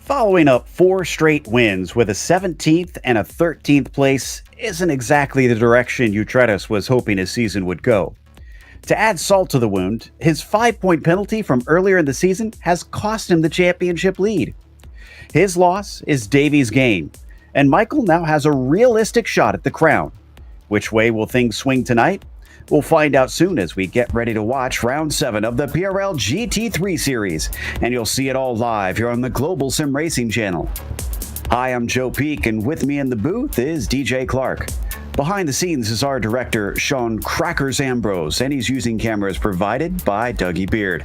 Following up 4 straight wins with a 17th and a 13th place isn't exactly the direction Utretis was hoping his season would go. To add salt to the wound, his 5-point penalty from earlier in the season has cost him the championship lead. His loss is Davy's gain, and Michael now has a realistic shot at the crown. Which way will things swing tonight? We'll find out soon as we get ready to watch Round 7 of the PRL GT3 series, and you'll see it all live here on the Global Sim Racing channel. Hi, I'm Joe Peak, and with me in the booth is DJ Clark. Behind the scenes is our director, Sean Crackers Ambrose, and he's using cameras provided by Dougie Beard.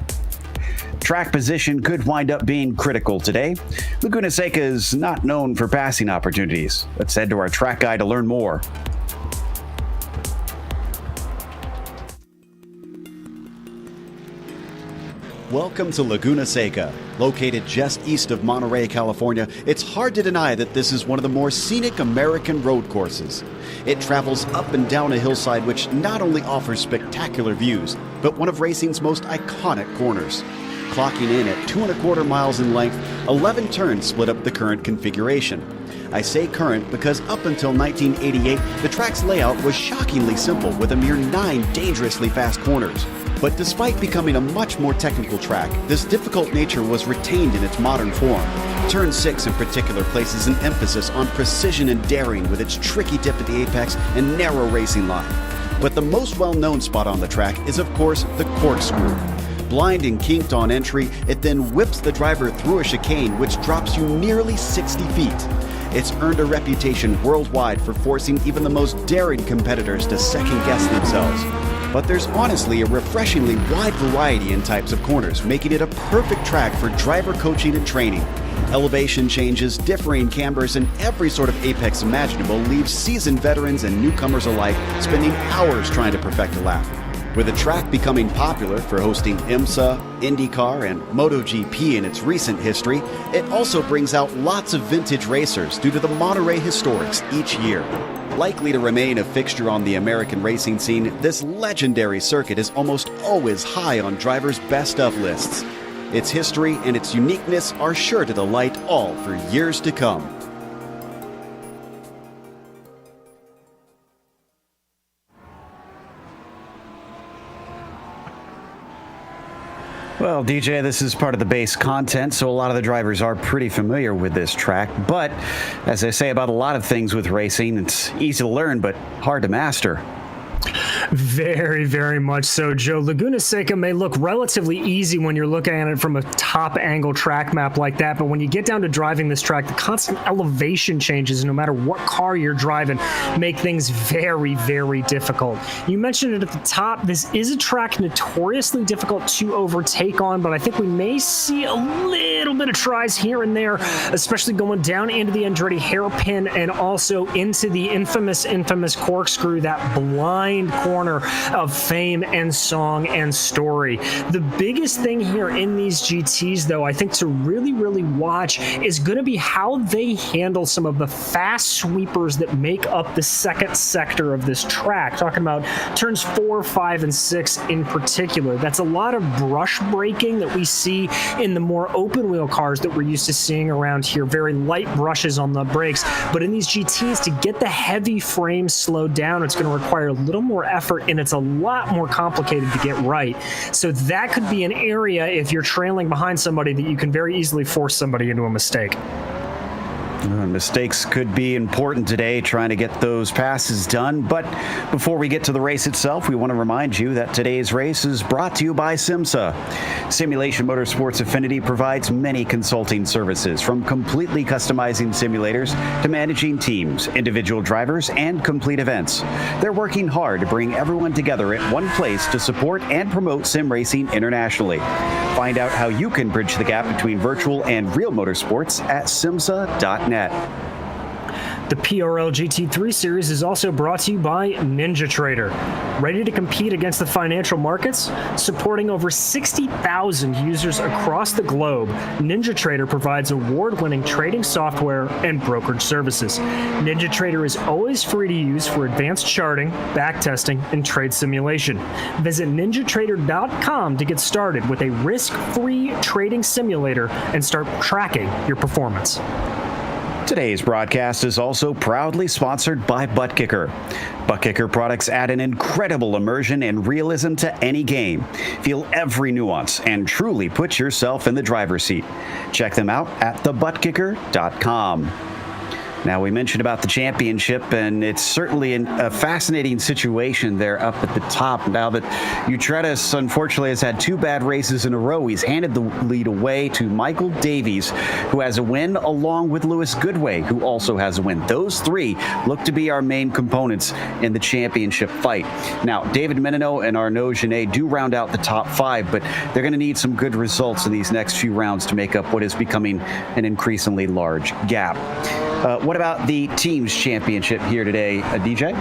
Track position could wind up being critical today. Laguna Seca is not known for passing opportunities. Let's head to our track guide to learn more. Welcome to Laguna Seca. Located just east of Monterey, California, it's hard to deny that this is one of the more scenic American road courses. It travels up and down a hillside which not only offers spectacular views, but one of racing's most iconic corners. Clocking in at 2.25 miles in length, 11 turns split up the current configuration. I say current because up until 1988, the track's layout was shockingly simple with a mere 9 dangerously fast corners. But despite becoming a much more technical track, this difficult nature was retained in its modern form. Turn 6 in particular places an emphasis on precision and daring with its tricky dip at the apex and narrow racing line. But the most well-known spot on the track is of course the corkscrew. Blind and kinked on entry, it then whips the driver through a chicane which drops you nearly 60 feet. It's earned a reputation worldwide for forcing even the most daring competitors to second-guess themselves. But there's honestly a refreshingly wide variety in types of corners, making it a perfect track for driver coaching and training. Elevation changes, differing cambers, and every sort of apex imaginable leaves seasoned veterans and newcomers alike spending hours trying to perfect a lap. With the track becoming popular for hosting IMSA, IndyCar, and MotoGP in its recent history, it also brings out lots of vintage racers due to the Monterey historics each year. Likely to remain a fixture on the American racing scene, this legendary circuit is almost always high on drivers' best of lists. Its history and its uniqueness are sure to delight all for years to come. Well, DJ, this is part of the base content, so a lot of the drivers are pretty familiar with this track. But, as I say about a lot of things with racing, it's easy to learn, but hard to master. Very, very much so, Joe. Laguna Seca may look relatively easy when you're looking at it from a top-angle track map like that, but when you get down to driving this track, the constant elevation changes, no matter what car you're driving, make things very, very difficult. You mentioned it at the top. This is a track notoriously difficult to overtake on, but I think we may see a little bit of tries here and there, especially going down into the Andretti hairpin and also into the infamous corkscrew, that blind corner of fame and song and story. The biggest thing here in these GTs, though, I think to really, really watch is going to be how they handle some of the fast sweepers that make up the second sector of this track. Talking about turns 4, 5, and 6 in particular. That's a lot of brush braking that we see in the more open wheel cars that we're used to seeing around here. Very light brushes on the brakes. But in these GTs, to get the heavy frame slowed down, it's going to require a little more effort, and it's a lot more complicated to get right. So that could be an area, if you're trailing behind somebody, that you can very easily force somebody into a mistake. Mistakes could be important today, trying to get those passes done. But before we get to the race itself, we want to remind you that today's race is brought to you by SimMSA. Simulation Motorsports Affinity provides many consulting services, from completely customizing simulators to managing teams, individual drivers, and complete events. They're working hard to bring everyone together at one place to support and promote sim racing internationally. Find out how you can bridge the gap between virtual and real motorsports at SIMMSA.net. The PRL GT3 series is also brought to you by NinjaTrader. Ready to compete against the financial markets? Supporting over 60,000 users across the globe, NinjaTrader provides award-winning trading software and brokerage services. NinjaTrader is always free to use for advanced charting, backtesting, and trade simulation. Visit NinjaTrader.com to get started with a risk-free trading simulator and start tracking your performance. Today's broadcast is also proudly sponsored by ButtKicker. ButtKicker products add an incredible immersion and realism to any game. Feel every nuance and truly put yourself in the driver's seat. Check them out at thebuttkicker.com. Now, we mentioned about the championship, and it's certainly a fascinating situation there up at the top. Now that Utretis, unfortunately, has had two bad races in a row, he's handed the lead away to Michael Davies, who has a win, along with Lewis Goodway, who also has a win. Those three look to be our main components in the championship fight. Now, David Menino and Arnaud Genet do round out the top five, but they're going to need some good results in these next few rounds to make up what is becoming an increasingly large gap. What about the team's championship here today, DJ?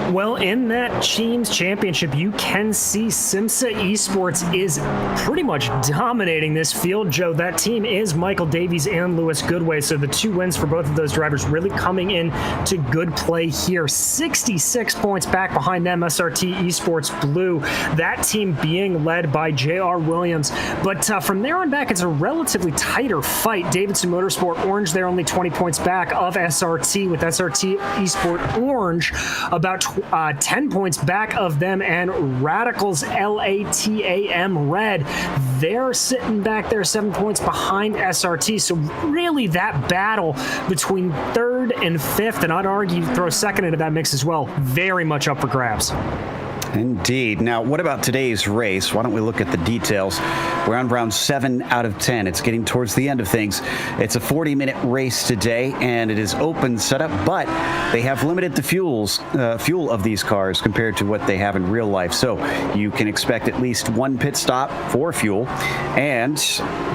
Well, in that team's championship, you can see SimMSA Esports is pretty much dominating this field, Joe. That team is Michael Davies and Lewis Goodway, so the two wins for both of those drivers really coming in to good play here. 66 points back behind them, SRT Esports Blue. That team being led by J.R. Williams. But from there on back, it's a relatively tighter fight. Davidson Motorsport Orange, they're only 20 points back of SRT, with SRT Esport Orange about 10 points back of them, and Radicals LATAM Red, they're sitting back there 7 points behind SRT. So really that battle between third and fifth, and I'd argue throw second into that mix as well, very much up for grabs. Indeed. Now, what about today's race? Why don't we look at the details? We're on round 7 out of 10. It's getting towards the end of things. It's a 40-minute race today, and it is open setup, but they have limited the fuel of these cars compared to what they have in real life. So you can expect at least one pit stop for fuel. And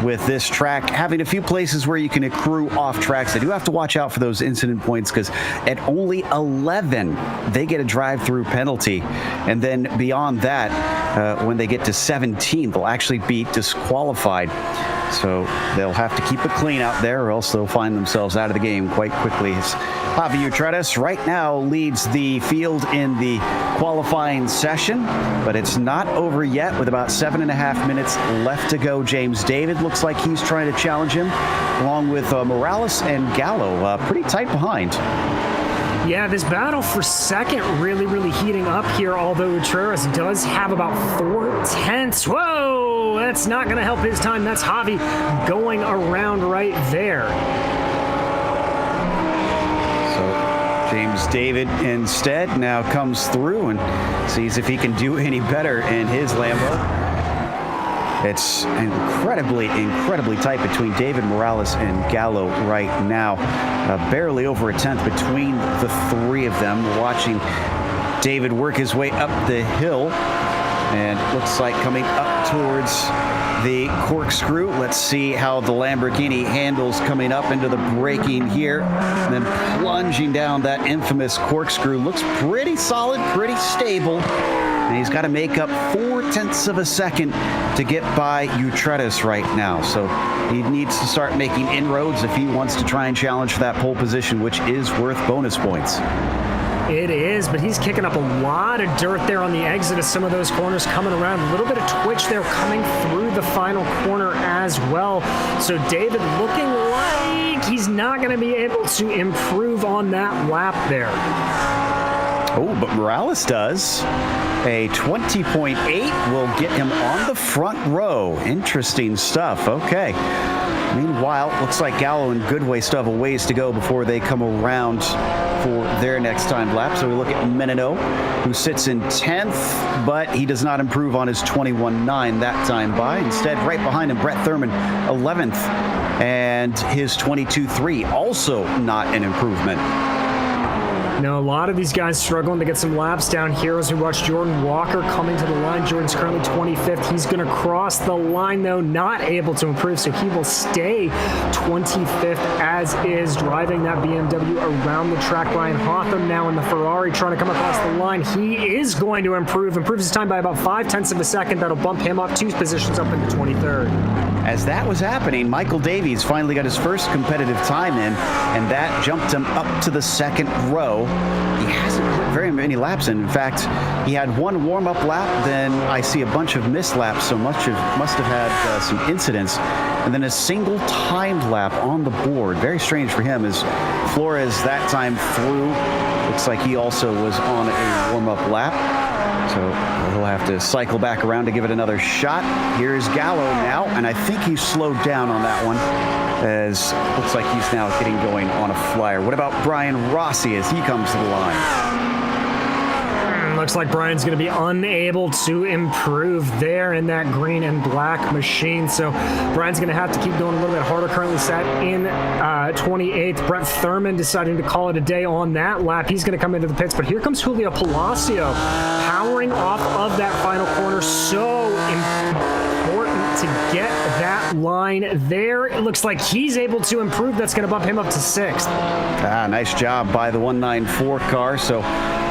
with this track having a few places where you can accrue off tracks, they do have to watch out for those incident points, because at only 11, they get a drive-through penalty. And then beyond that, when they get to 17, they'll actually be disqualified. So they'll have to keep it clean out there, or else they'll find themselves out of the game quite quickly. Javi Utretis right now leads the field in the qualifying session, but it's not over yet with about 7.5 minutes left to go. James David looks like he's trying to challenge him, along with Morales and Gallo pretty tight behind. Yeah, this battle for second really heating up here, although Utreris does have about 4/10. Whoa, that's not going to help his time. That's Javi going around right there. So James David instead now comes through and sees if he can do any better in his Lambo. It's incredibly tight between David Morales and Gallo right now. Barely over a tenth between the three of them. We're watching David work his way up the hill, and it looks like coming up towards the corkscrew. Let's see how the Lamborghini handles coming up into the braking here, and then plunging down that infamous corkscrew. Looks pretty solid, pretty stable. And he's got to make up 0.4 of a second to get by Utretis right now. So he needs to start making inroads if he wants to try and challenge for that pole position, which is worth bonus points. It is, but he's kicking up a lot of dirt there on the exit of some of those corners coming around. A little bit of twitch there coming through the final corner as well. So David looking like he's not going to be able to improve on that lap there. Oh, but Morales does. A 20.8 will get him on the front row. Interesting stuff. Okay. Meanwhile, looks like Gallo and Goodway still have a ways to go before they come around for their next time lap. So we look at Menino, who sits in 10th, but he does not improve on his 21.9 that time by. Instead, right behind him, Brett Thurman, 11th, and his 22.3, also not an improvement. Now, a lot of these guys struggling to get some laps down here as we watch Jordan Walker coming to the line. Jordan's currently 25th. He's going to cross the line, though, not able to improve, so he will stay 25th as is, driving that BMW around the track. Brian Hotham now in the Ferrari trying to come across the line. He is going to improves his time by about 0.5 of a second. That'll bump him up 2 positions up into 23rd. As that was happening, Michael Davies finally got his first competitive time in, and that jumped him up to the second row. He hasn't put very many laps in. In fact, he had one warm-up lap, then I see a bunch of missed laps, so must have had some incidents, and then a single timed lap on the board. Very strange for him, as Flores that time through. Looks like he also was on a warm-up lap. So he'll have to cycle back around to give it another shot. Here's Gallo now, and I think he's slowed down on that one, as looks like he's now getting going on a flyer. What about Brian Rossi as he comes to the line? Looks like Brian's going to be unable to improve there in that green and black machine. So Brian's going to have to keep going a little bit harder. Currently sat in 28th. Brett Thurman deciding to call it a day on that lap. He's going to come into the pits, but here comes Julio Palacio powering off of that final corner. So important to get that line there. It looks like he's able to improve. That's going to bump him up to 6th. Nice job by the 194 car. So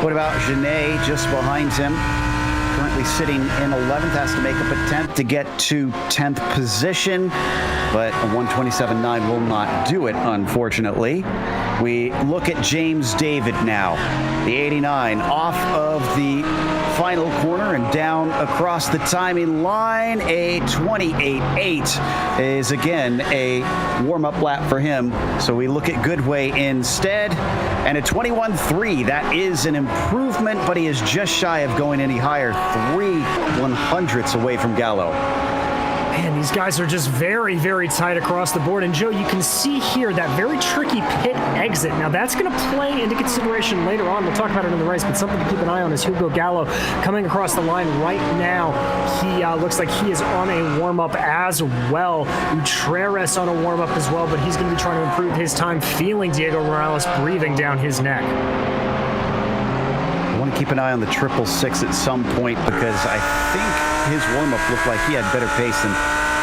what about Genet just behind him? Currently sitting in 11th, has to make up a 10th to get to 10th position, but a 127.9 will not do it, unfortunately. We look at James David now, the 89, off of the final corner and down across the timing line. A 28.8 is again a warm-up lap for him, so we look at Goodway instead, and a 21.3. That is an improvement, but he is just shy of going any higher, 3/100ths away from Gallo. Man, these guys are just very, very tight across the board. And Joe, you can see here that very tricky pit exit. Now, that's going to play into consideration later on. We'll talk about it in the race, but something to keep an eye on is Hugo Gallo coming across the line right now. He looks like he is on a warm-up as well. Utreres on a warm-up as well, but he's going to be trying to improve his time, feeling Diego Morales breathing down his neck. I want to keep an eye on the 666 at some point, because I think his warm-up looked like he had better pace than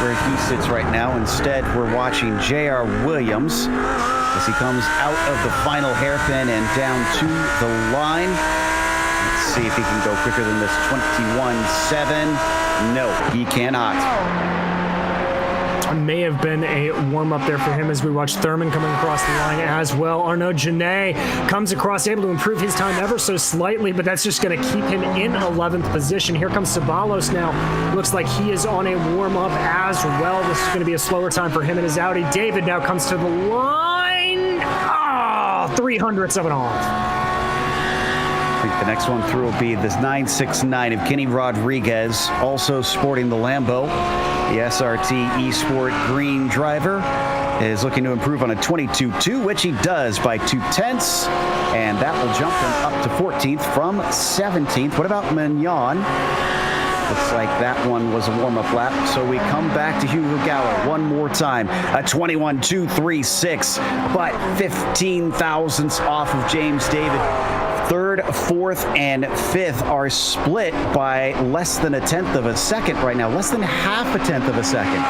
where he sits right now. Instead, we're watching J.R. Williams as he comes out of the final hairpin and down to the line. Let's see if he can go quicker than this 21.7. No, he cannot. May have been a warm-up there for him as we watch Thurman coming across the line as well. Arnaud Genet comes across, able to improve his time ever so slightly, but that's just going to keep him in 11th position. Here comes Ceballos now. Looks like he is on a warm-up as well. This is going to be a slower time for him and his Audi. David now comes to the line. 3/100ths of an off. I think the next one through will be this 969 of Kenny Rodriguez, also sporting the Lambo. The SRT eSport green driver is looking to improve on a 22.2, which he does by 0.2, and that will jump him up to 14th from 17th. What about Mignon? Looks like that one was a warm-up lap, so we come back to Hugo Gallo one more time. A 21.236, but 15 thousandths off of James David. 3rd, 4th, and 5th are split by less than 1/10 of a second right now. Less than 0.5 of a second.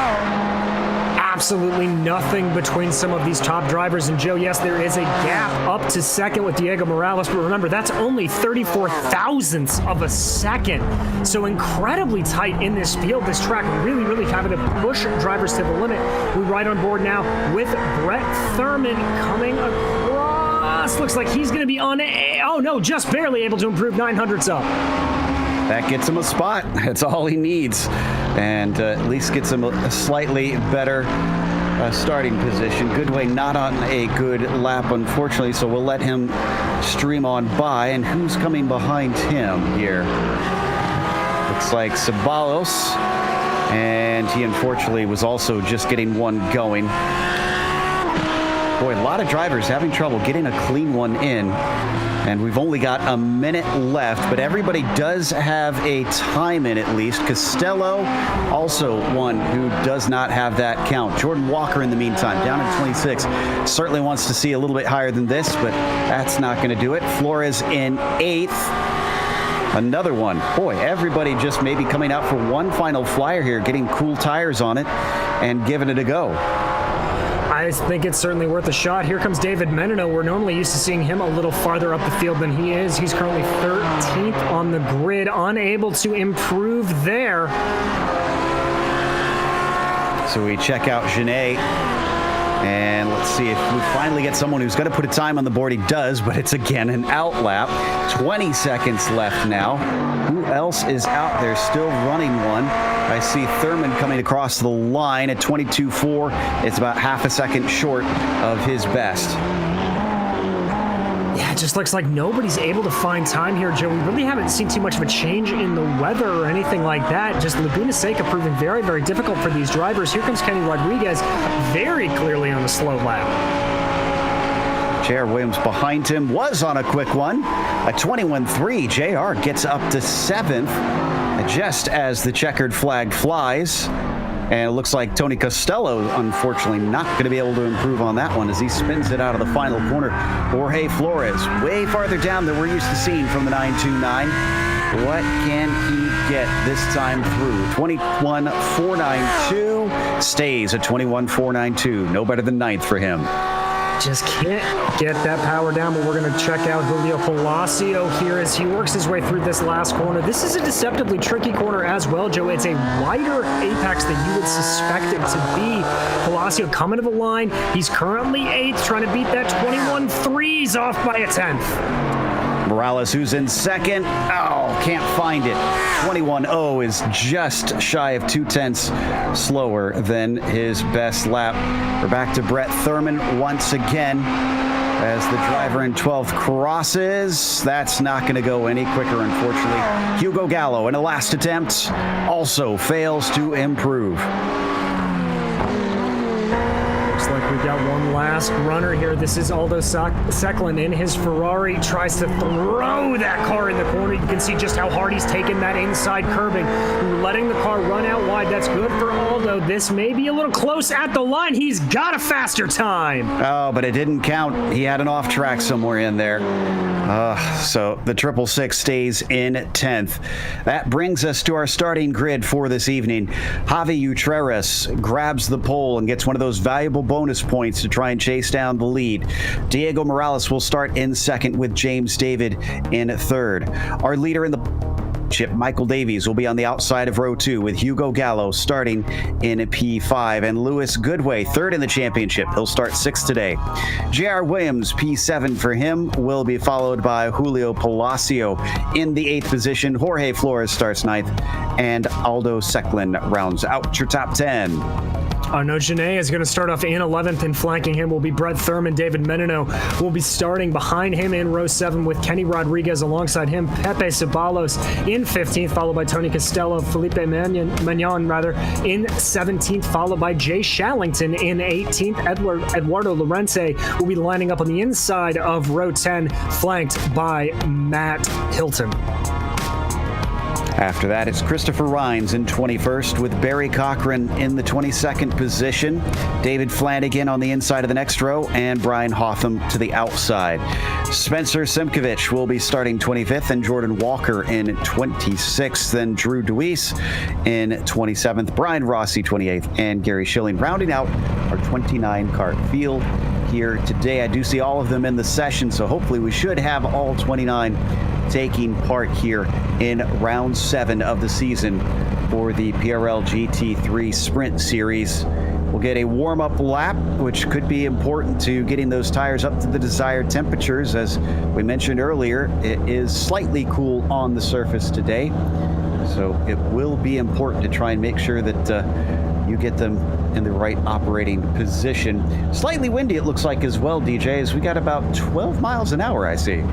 Absolutely nothing between some of these top drivers. And Joe, yes, there is a gap up to second with Diego Morales, but remember, that's only 34 thousandths of a second. So incredibly tight in this field. This track really, really having to push drivers to the limit. We ride on board now with Brett Thurman coming across. Looks like he's going to be on just barely able to improve 9/100ths up. That gets him a spot. That's all he needs. And at least gets him a slightly better starting position. Goodway not on a good lap, unfortunately, so we'll let him stream on by. And who's coming behind him here? Looks like Ceballos. And he unfortunately was also just getting one going. Boy, a lot of drivers having trouble getting a clean one in. And we've only got a minute left, but everybody does have a time in at least. Costello, also one who does not have that count. Jordan Walker, in the meantime, down at 26. Certainly wants to see a little bit higher than this, but that's not going to do it. Flores in 8th. Another one. Boy, everybody just maybe coming out for one final flyer here, getting cool tires on it and giving it a go. I think it's certainly worth a shot. Here comes David Menino. We're normally used to seeing him a little farther up the field than he is. He's currently 13th on the grid, unable to improve there. So we check out Genet, and let's see if we finally get someone who's going to put a time on the board. He does, but it's again an out lap. 20 seconds left now. Who else is out there still running one? I see Thurman coming across the line at 22.4. It's about half a second short of his best. Yeah, it just looks like nobody's able to find time here, Joe. We really haven't seen too much of a change in the weather or anything like that. Just Laguna Seca proving very, very difficult for these drivers. Here comes Kenny Rodriguez, very clearly on a slow lap. J.R. Williams behind him was on a quick one. A 21.3. J.R. gets up to 7th just as the checkered flag flies. And it looks like Tony Costello, unfortunately, not going to be able to improve on that one as he spins it out of the final corner. Jorge Flores, way farther down than we're used to seeing from the 929. What can he get this time through? 21.492 stays at 21.492. No better than 9th for him. Just can't get that power down, but we're going to check out Julio Palacio here as he works his way through this last corner. This is a deceptively tricky corner as well, Joe. It's a wider apex than you would suspect it to be. Palacio coming to the line. He's currently 8th, trying to beat that 21.3s off by a 10th. Morales, who's in 2nd. Oh, can't find it. 21.0 is just shy of 0.2 slower than his best lap. We're back to Brett Thurman once again as the driver in 12th crosses. That's not going to go any quicker, unfortunately. Hugo Gallo, in a last attempt, also fails to improve. Looks like we've got one last runner here. This is Aldo Secklin in his Ferrari. Tries to throw that car in the corner. You can see just how hard he's taken that inside curbing, letting the car run out wide. That's good for Aldo. This may be a little close at the line. He's got a faster time. Oh, but it didn't count. He had an off track somewhere in there. So the 666 stays in 10th. That brings us to our starting grid for this evening. Javi Utreras grabs the pole and gets one of those valuable bonus points to try and chase down the lead. Diego Morales will start in 2nd with James David in 3rd. Our leader in the chip, Michael Davies, will be on the outside of row 2 with Hugo Gallo starting in P5 and Lewis Goodway 3rd in the championship. He'll start 6th today. J.R. Williams, P7 for him, will be followed by Julio Palacio in the 8th position. Jorge Flores starts 9th and Aldo Secklin rounds out your top 10. No, Genet is going to start off in 11th, and flanking him will be Brett Thurman. David Menino will be starting behind him in row 7 with Kenny Rodriguez alongside him. Pepe Ceballos in 15th, followed by Tony Costello. Felipe Magnon in 17th, followed by Jay Shallington in 18th. Eduardo Lorente will be lining up on the inside of row 10, flanked by Matt Hilton. After that, it's Christopher Rines in 21st with Barry Cochran in the 22nd position, David Flanagan on the inside of the next row, and Brian Hotham to the outside. Spencer Simkovich will be starting 25th, and Jordan Walker in 26th, then Drew DeWeese in 27th, Brian Rossi 28th, and Gary Schilling rounding out our 29-car field here today. I do see all of them in the session, so hopefully we should have all 29 taking part here in round 7 of the season for the PRL GT3 Sprint Series. We'll get a warm-up lap, which could be important to getting those tires up to the desired temperatures. As we mentioned earlier, it is slightly cool on the surface today, so it will be important to try and make sure that you get them in the right operating position. Slightly windy, it looks like, as well, DJ, as we got about 12 miles an hour, I see.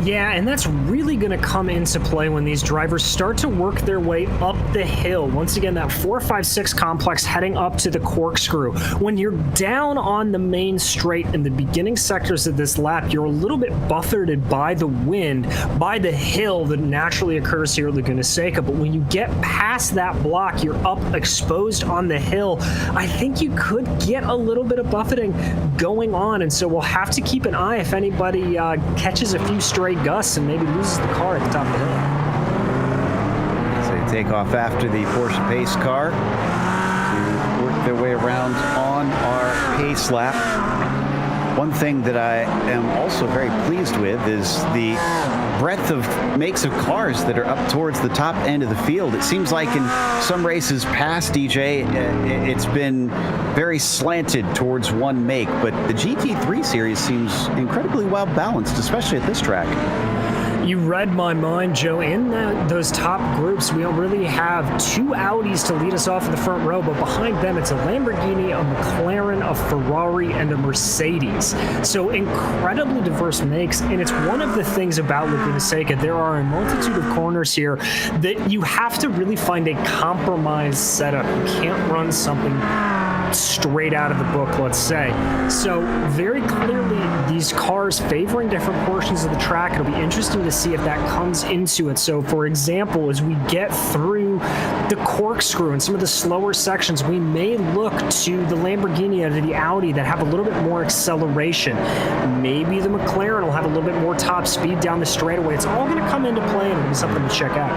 Yeah, and that's really going to come into play when these drivers start to work their way up the hill. Once again, that 4, 5, 6 complex heading up to the corkscrew. When you're down on the main straight in the beginning sectors of this lap, you're a little bit buffeted by the wind, by the hill that naturally occurs here at Laguna Seca. But when you get past that block, you're up exposed on the hill. I think you could get a little bit of buffeting going on, and so we'll have to keep an eye if anybody catches a few stray gusts and maybe loses the car at the top of the hill. So they take off after the Porsche pace car to work their way around on our pace lap. One thing that I am also very pleased with is the breadth of makes of cars that are up towards the top end of the field. It seems like in some races past, DJ, it's been very slanted towards one make, but the GT3 series seems incredibly well balanced, especially at this track. You read my mind, Joe. In those top groups, we don't really have 2 Audis to lead us off in the front row, but behind them, it's a Lamborghini, a McLaren, a Ferrari, and a Mercedes. So incredibly diverse makes, and it's one of the things about Laguna Seca. There are a multitude of corners here that you have to really find a compromise setup. You can't run something straight out of the book, let's say. So very clearly, these cars favoring different portions of the track. It'll be interesting to see if that comes into it. So for example, as we get through the corkscrew and some of the slower sections, we may look to the Lamborghini or the Audi that have a little bit more acceleration. Maybe the McLaren will have a little bit more top speed down the straightaway. It's all going to come into play, and it'll be something to check out.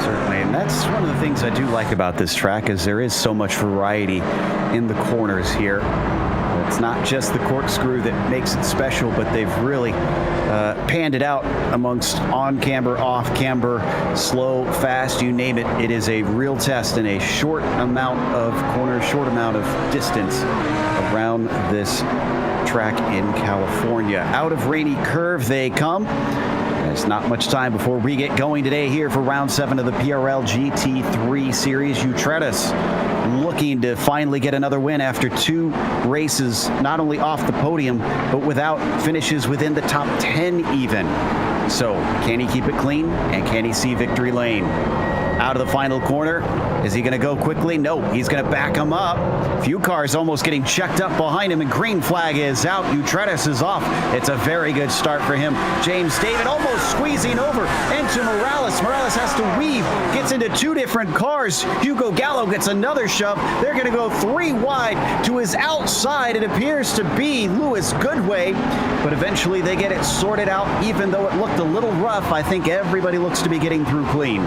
Certainly, and that's one of the things I do like about this track is there is so much variety in the corners here. It's not just the corkscrew that makes it special, but they've really panned it out amongst on-camber, off-camber, slow, fast, you name it. It is a real test in a short amount of corners, short amount of distance around this track in California. Out of Rainy Curve they come. There's not much time before we get going today here for round 7 of the PRL GT3 series. Utredas looking to finally get another win after 2 races, not only off the podium, but without finishes within the top 10 even. So can he keep it clean, and can he see victory lane? Out of the final corner. Is he going to go quickly? No, he's going to back him up. Few cars almost getting checked up behind him, and green flag is out. Utredas is off. It's a very good start for him. James David almost squeezing over into Morales. Morales has to weave, gets into 2 different cars. Hugo Gallo gets another shove. They're going to go 3 wide to his outside. It appears to be Lewis Goodway, but eventually they get it sorted out, even though it looked a little rough. I think everybody looks to be getting through clean.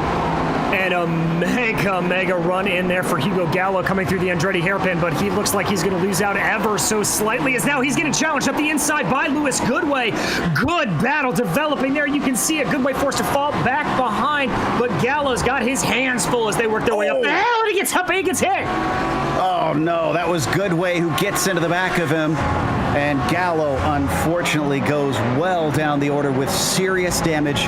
And a mega run in there for Hugo Gallo coming through the Andretti hairpin, but he looks like he's going to lose out ever so slightly, as now he's getting challenged up the inside by Lewis Goodway. Good battle developing there. You can see it. Goodway forced to fall back behind, but Gallo's got his hands full as they work their way up the hill, and he gets up and he gets hit. Oh no, that was Goodway who gets into the back of him. And Gallo, unfortunately, goes well down the order with serious damage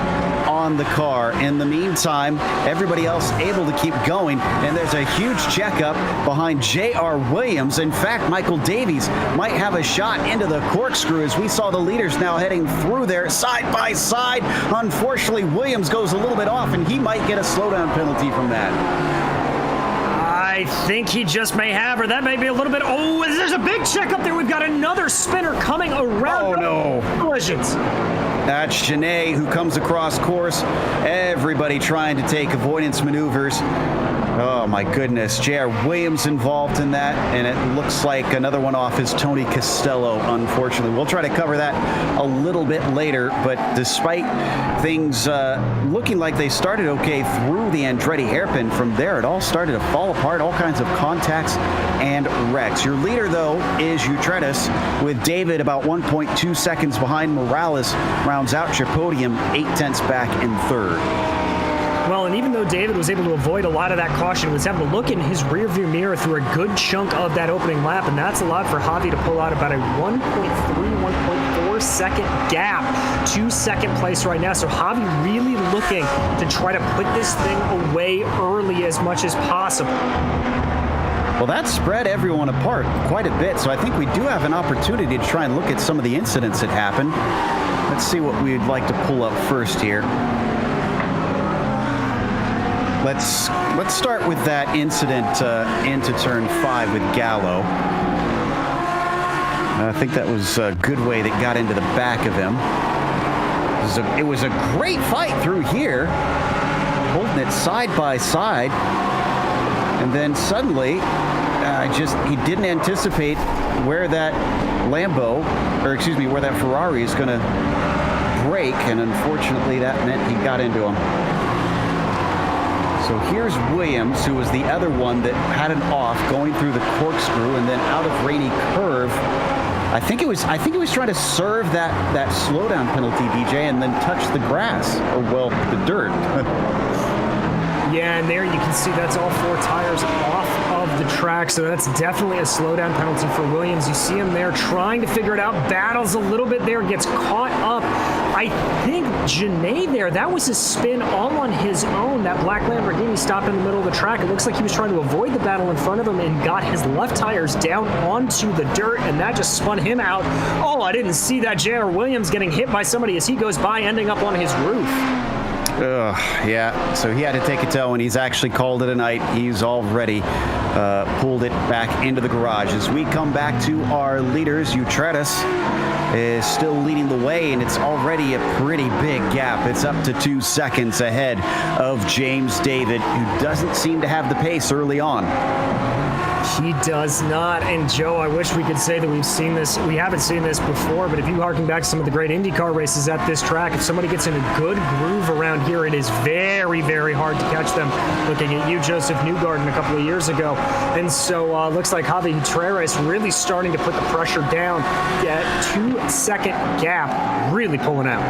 on the car. In the meantime, everybody else able to keep going, and there's a huge checkup behind J.R. Williams. In fact, Michael Davies might have a shot into the corkscrew, as we saw the leaders now heading through there side by side. Unfortunately, Williams goes a little bit off, and he might get a slowdown penalty from that. I think he just may have, or that may be a little bit. Oh, there's a big check up there. We've got another spinner coming around. Oh, no. Collisions. That's Janae who comes across course. Everybody trying to take avoidance maneuvers. Oh, my goodness. J.R. Williams involved in that, and it looks like another one off is Tony Costello, unfortunately. We'll try to cover that a little bit later, but despite things looking like they started okay through the Andretti hairpin, from there it all started to fall apart, all kinds of contacts and wrecks. Your leader, though, is Utredas, with David about 1.2 seconds behind. Morales rounds out your podium, 8/10 back in 3rd. Well, and even though David was able to avoid a lot of that caution, was able to look in his rearview mirror through a good chunk of that opening lap, and that's allowed for Javi to pull out about a 1.4 second gap to second place right now. So Javi really looking to try to put this thing away early as much as possible. Well, that spread everyone apart quite a bit, so I think we do have an opportunity to try and look at some of the incidents that happened. Let's see what we'd like to pull up first here. Let's start with that incident into turn 5 with Gallo. I think that was a good way that got into the back of him. It was a great fight through here, holding it side by side, and then suddenly he didn't anticipate where that where that Ferrari is going to brake, and unfortunately that meant he got into him. So here's Williams, who was the other one that had an off going through the corkscrew and then out of Rainy Curve. I think he was trying to serve that slowdown penalty, DJ, and then touch the grass, or well, the dirt. Yeah, and there you can see that's all 4 tires off of the track, so that's definitely a slowdown penalty for Williams. You see him there trying to figure it out, battles a little bit there, gets caught up. I think Janae there, that was a spin all on his own. That black Lamborghini stopped in the middle of the track. It looks like he was trying to avoid the battle in front of him and got his left tires down onto the dirt, and that just spun him out. Oh, I didn't see that. J.R. Williams getting hit by somebody as he goes by, ending up on his roof. Yeah, so he had to take a tow, and he's actually called it a night. He's already pulled it back into the garage. As we come back to our leaders, Utretis is still leading the way, and it's already a pretty big gap. It's up to 2 seconds ahead of James David, who doesn't seem to have the pace early on. He does not. And Joe, I wish we could say that we've seen this. We haven't seen this before, but if you harken back to some of the great IndyCar races at this track, if somebody gets in a good groove around here, it is very, very hard to catch them. Looking at you, Joseph Newgarden, a couple of years ago. And so looks like Javi Gutierrez really starting to put the pressure down. That 2 second gap really pulling out.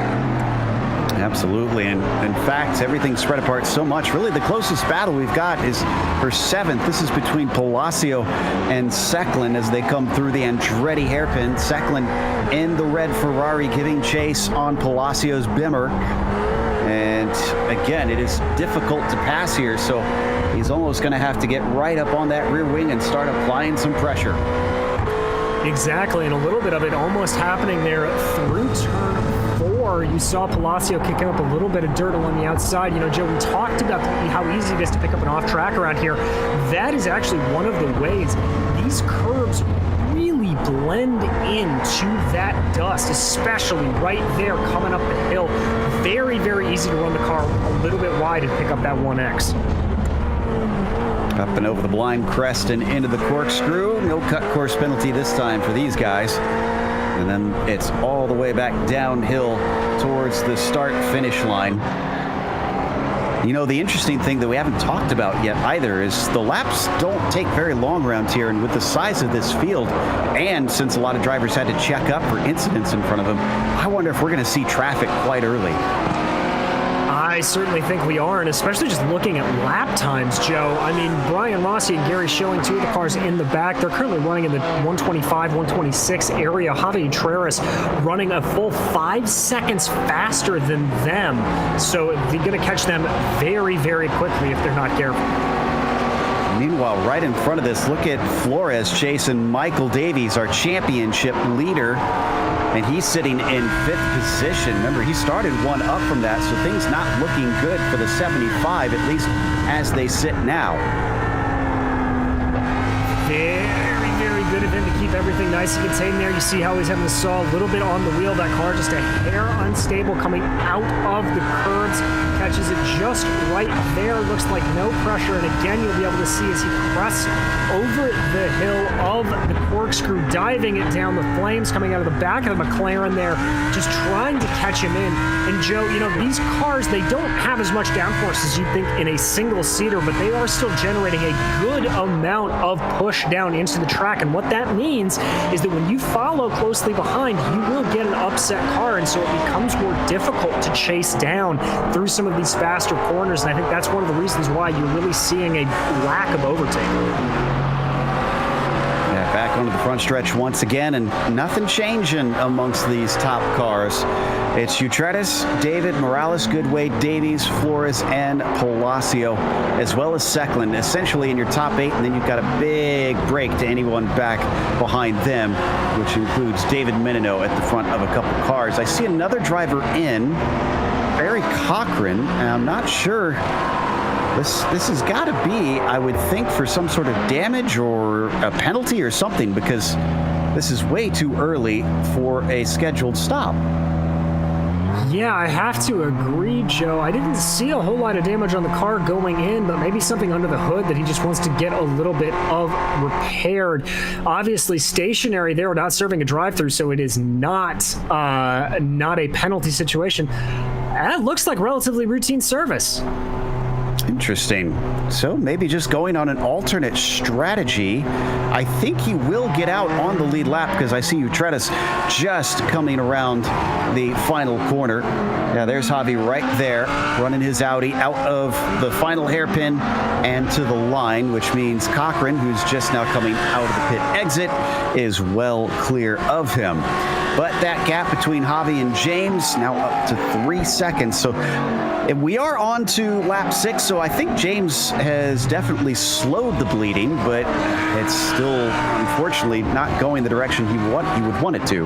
Absolutely, and in fact, everything's spread apart so much. Really, the closest battle we've got is for 7th. This is between Palacio and Secklin as they come through the Andretti hairpin. Secklin in the red Ferrari giving chase on Palacio's Bimmer. And again, it is difficult to pass here, so he's almost going to have to get right up on that rear wing and start applying some pressure. Exactly, and a little bit of it almost happening there through turn 4. You saw Palacio kicking up a little bit of dirt along the outside. You know, Joe, we talked about how easy it is to pick up an off track around here. That is actually one of the ways these curbs really blend into that dust, especially right there coming up the hill. Very, very easy to run the car a little bit wide and pick up that 1X. Up and over the blind crest and into the corkscrew. No cut course penalty this time for these guys. And then it's all the way back downhill towards the start-finish line. You know, the interesting thing that we haven't talked about yet either is the laps don't take very long around here, and with the size of this field, and since a lot of drivers had to check up for incidents in front of them, I wonder if we're going to see traffic quite early. I certainly think we are, and especially just looking at lap times, Joe. I mean, Brian Rossi and Gary Schilling, 2 of the cars in the back, they're currently running in the 125, 126 area. Javi Treras running a full 5 seconds faster than them. So they're going to catch them very, very quickly if they're not careful. Meanwhile, right in front of this, look at Flores chasing Michael Davies, our championship leader. And he's sitting in 5th position. Remember, he started 1 up from that, so things not looking good for the 75, at least as they sit now. Very, very good of him to keep everything nice and contained there. You see how he's having to saw a little bit on the wheel. That car just a hair unstable coming out of the curves. Catches it just right there. Looks like no pressure. And again, you'll be able to see as he crests over the hill of the corkscrew, diving it down. The flames coming out of the back of the McLaren there, just trying to catch him in. And Joe, you know, these cars, they don't have as much downforce as you'd think in a single-seater, but they are still generating a good amount of push down into the track. And what that means is that when you follow closely behind, you will get an upset car, and so it becomes more difficult to chase down through some of these faster corners. And I think that's one of the reasons why you're really seeing a lack of overtake. Yeah, Back onto the front stretch once again, and nothing changing amongst these top cars. It's Utredes, David, Morales, Goodway, Davies, Flores, and Palacio, as well as Secklin, essentially in your top 8, and then you've got a big break to anyone back behind them, which includes David Menino at the front of a couple cars. I see another driver in, Barry Cochran, and I'm not sure. This has got to be, I would think, for some sort of damage or a penalty or something, because this is way too early for a scheduled stop. Yeah, I have to agree, Joe. I didn't see a whole lot of damage on the car going in, but maybe something under the hood that he just wants to get a little bit of repaired. Obviously, stationary there, not serving a drive-through, so it is not a penalty situation. That looks like relatively routine service. Interesting. So maybe just going on an alternate strategy. I think he will get out on the lead lap because I see Utredes just coming around the final corner. Yeah, there's Javi right there running his Audi out of the final hairpin and to the line, which means Cochran, who's just now coming out of the pit exit, is well clear of him. But that gap between Javi and James now up to 3 seconds. So we are on to lap 6, so I think James has definitely slowed the bleeding, but it's still, unfortunately, not going the direction he would want it to.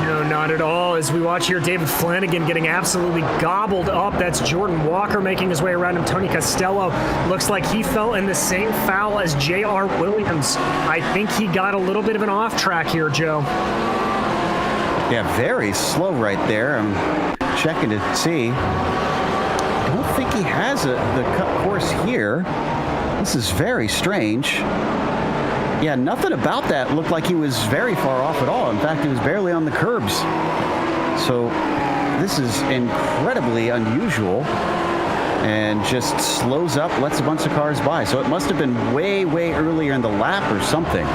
No, not at all. As we watch here, David Flanagan getting absolutely gobbled up. That's Jordan Walker making his way around him. Tony Costello looks like he fell in the same foul as J.R. Williams. I think he got a little bit of an off track here, Joe. Yeah, very slow right there. I'm checking to see. I don't think he has the cut course here. This is very strange. Yeah, nothing about that looked like he was very far off at all. In fact, he was barely on the curbs. So this is incredibly unusual and just slows up, lets a bunch of cars by. So it must have been way, way earlier in the lap or something.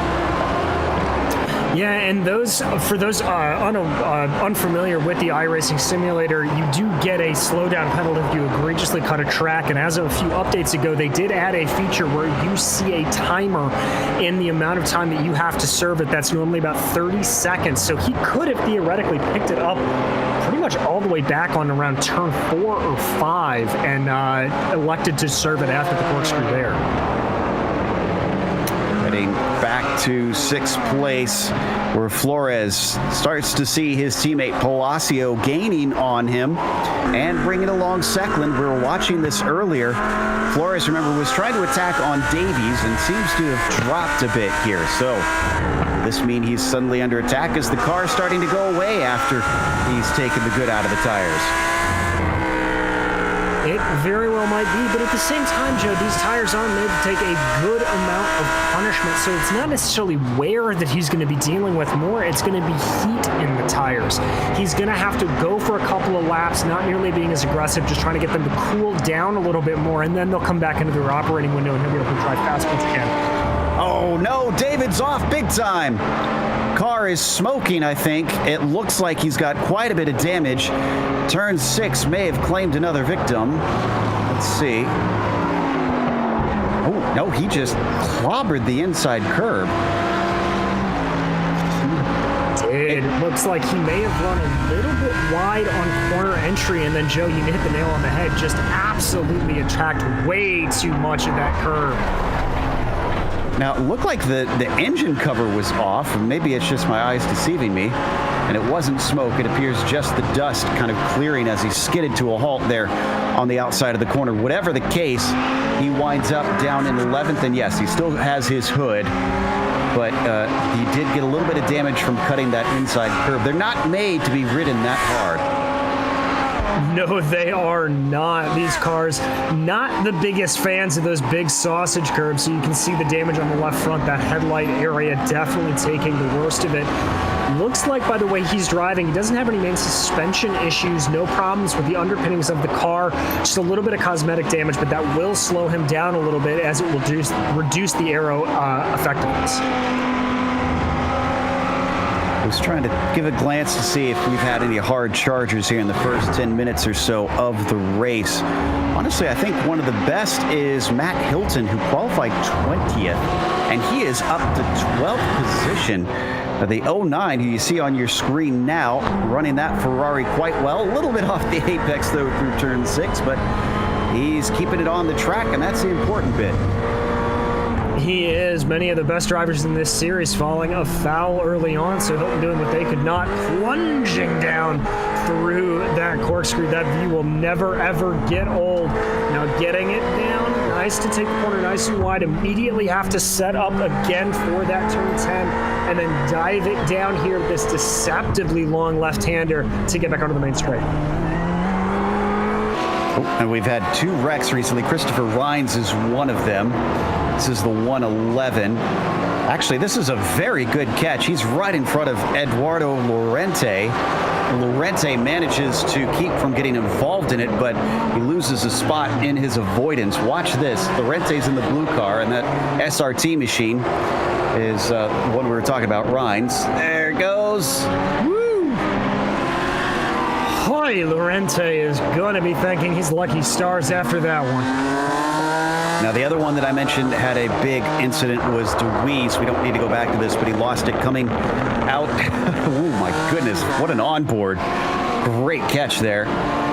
Yeah, and for those unfamiliar with the iRacing simulator, you do get a slowdown penalty if you egregiously cut a track. And as of a few updates ago, they did add a feature where you see a timer in the amount of time that you have to serve it. That's normally about 30 seconds. So he could have theoretically picked it up pretty much all the way back on around turn 4 or 5 and elected to serve it after the corkscrew there. Heading back to 6th place, where Flores starts to see his teammate Palacio gaining on him and bringing along Secklin. We were watching this earlier. Flores, remember, was trying to attack on Davies and seems to have dropped a bit here. So this means he's suddenly under attack as the car's starting to go away after he's taken the good out of the tires. It very well might be, but at the same time, Joe, these tires are made to take a good amount of punishment, so it's not necessarily wear that he's going to be dealing with more. It's going to be heat in the tires. He's going to have to go for a couple of laps, not nearly being as aggressive, just trying to get them to cool down a little bit more, and then they'll come back into their operating window and he'll be able to drive fast once again. Oh, no, David's off big time. Car is smoking, I think. It looks like he's got quite a bit of damage. Turn 6 may have claimed another victim. Let's see. Oh, no, he just clobbered the inside curb. It looks like he may have run a little bit wide on corner entry, and then, Joe, you hit the nail on the head. Just absolutely attacked way too much of that curb. Now, it looked like the engine cover was off, and maybe it's just my eyes deceiving me, and it wasn't smoke. It appears just the dust kind of clearing as he skidded to a halt there on the outside of the corner. Whatever the case, he winds up down in 11th, and yes, he still has his hood, but he did get a little bit of damage from cutting that inside curb. They're not made to be ridden that hard. No, they are not. These cars, not the biggest fans of those big sausage curbs, so you can see the damage on the left front, that headlight area definitely taking the worst of it. Looks like, by the way he's driving, he doesn't have any main suspension issues, no problems with the underpinnings of the car, just a little bit of cosmetic damage, but that will slow him down a little bit as it will reduce the aero effectiveness. I was trying to give a glance to see if we've had any hard chargers here in the first 10 minutes or so of the race. Honestly, I think one of the best is Matt Hilton, who qualified 20th, and he is up to 12th position. The 09, who you see on your screen now, running that Ferrari quite well. A little bit off the apex, though, through turn 6, but he's keeping it on the track, and that's the important bit. He is. Many of the best drivers in this series falling afoul early on, so Hilton doing what they could not, plunging down through that corkscrew. That view will never, ever get old. Now getting it down, nice to take the corner nice and wide, immediately have to set up again for that turn 10, and then dive it down here with this deceptively long left-hander to get back onto the main straight. And we've had 2 wrecks recently. Christopher Rhines is one of them. This is the 111. Actually, this is a very good catch. He's right in front of Eduardo Lorente. Lorente manages to keep from getting involved in it, but he loses a spot in his avoidance. Watch this. Lorente's in the blue car, and that SRT machine is one we were talking about, Rhines. There it goes. Woo! Hoy, Lorente is going to be thanking his lucky stars after that one. Now, the other one that I mentioned had a big incident was DeWeese. We don't need to go back to this, but he lost it coming out. Oh, my goodness. What an onboard. Great catch there.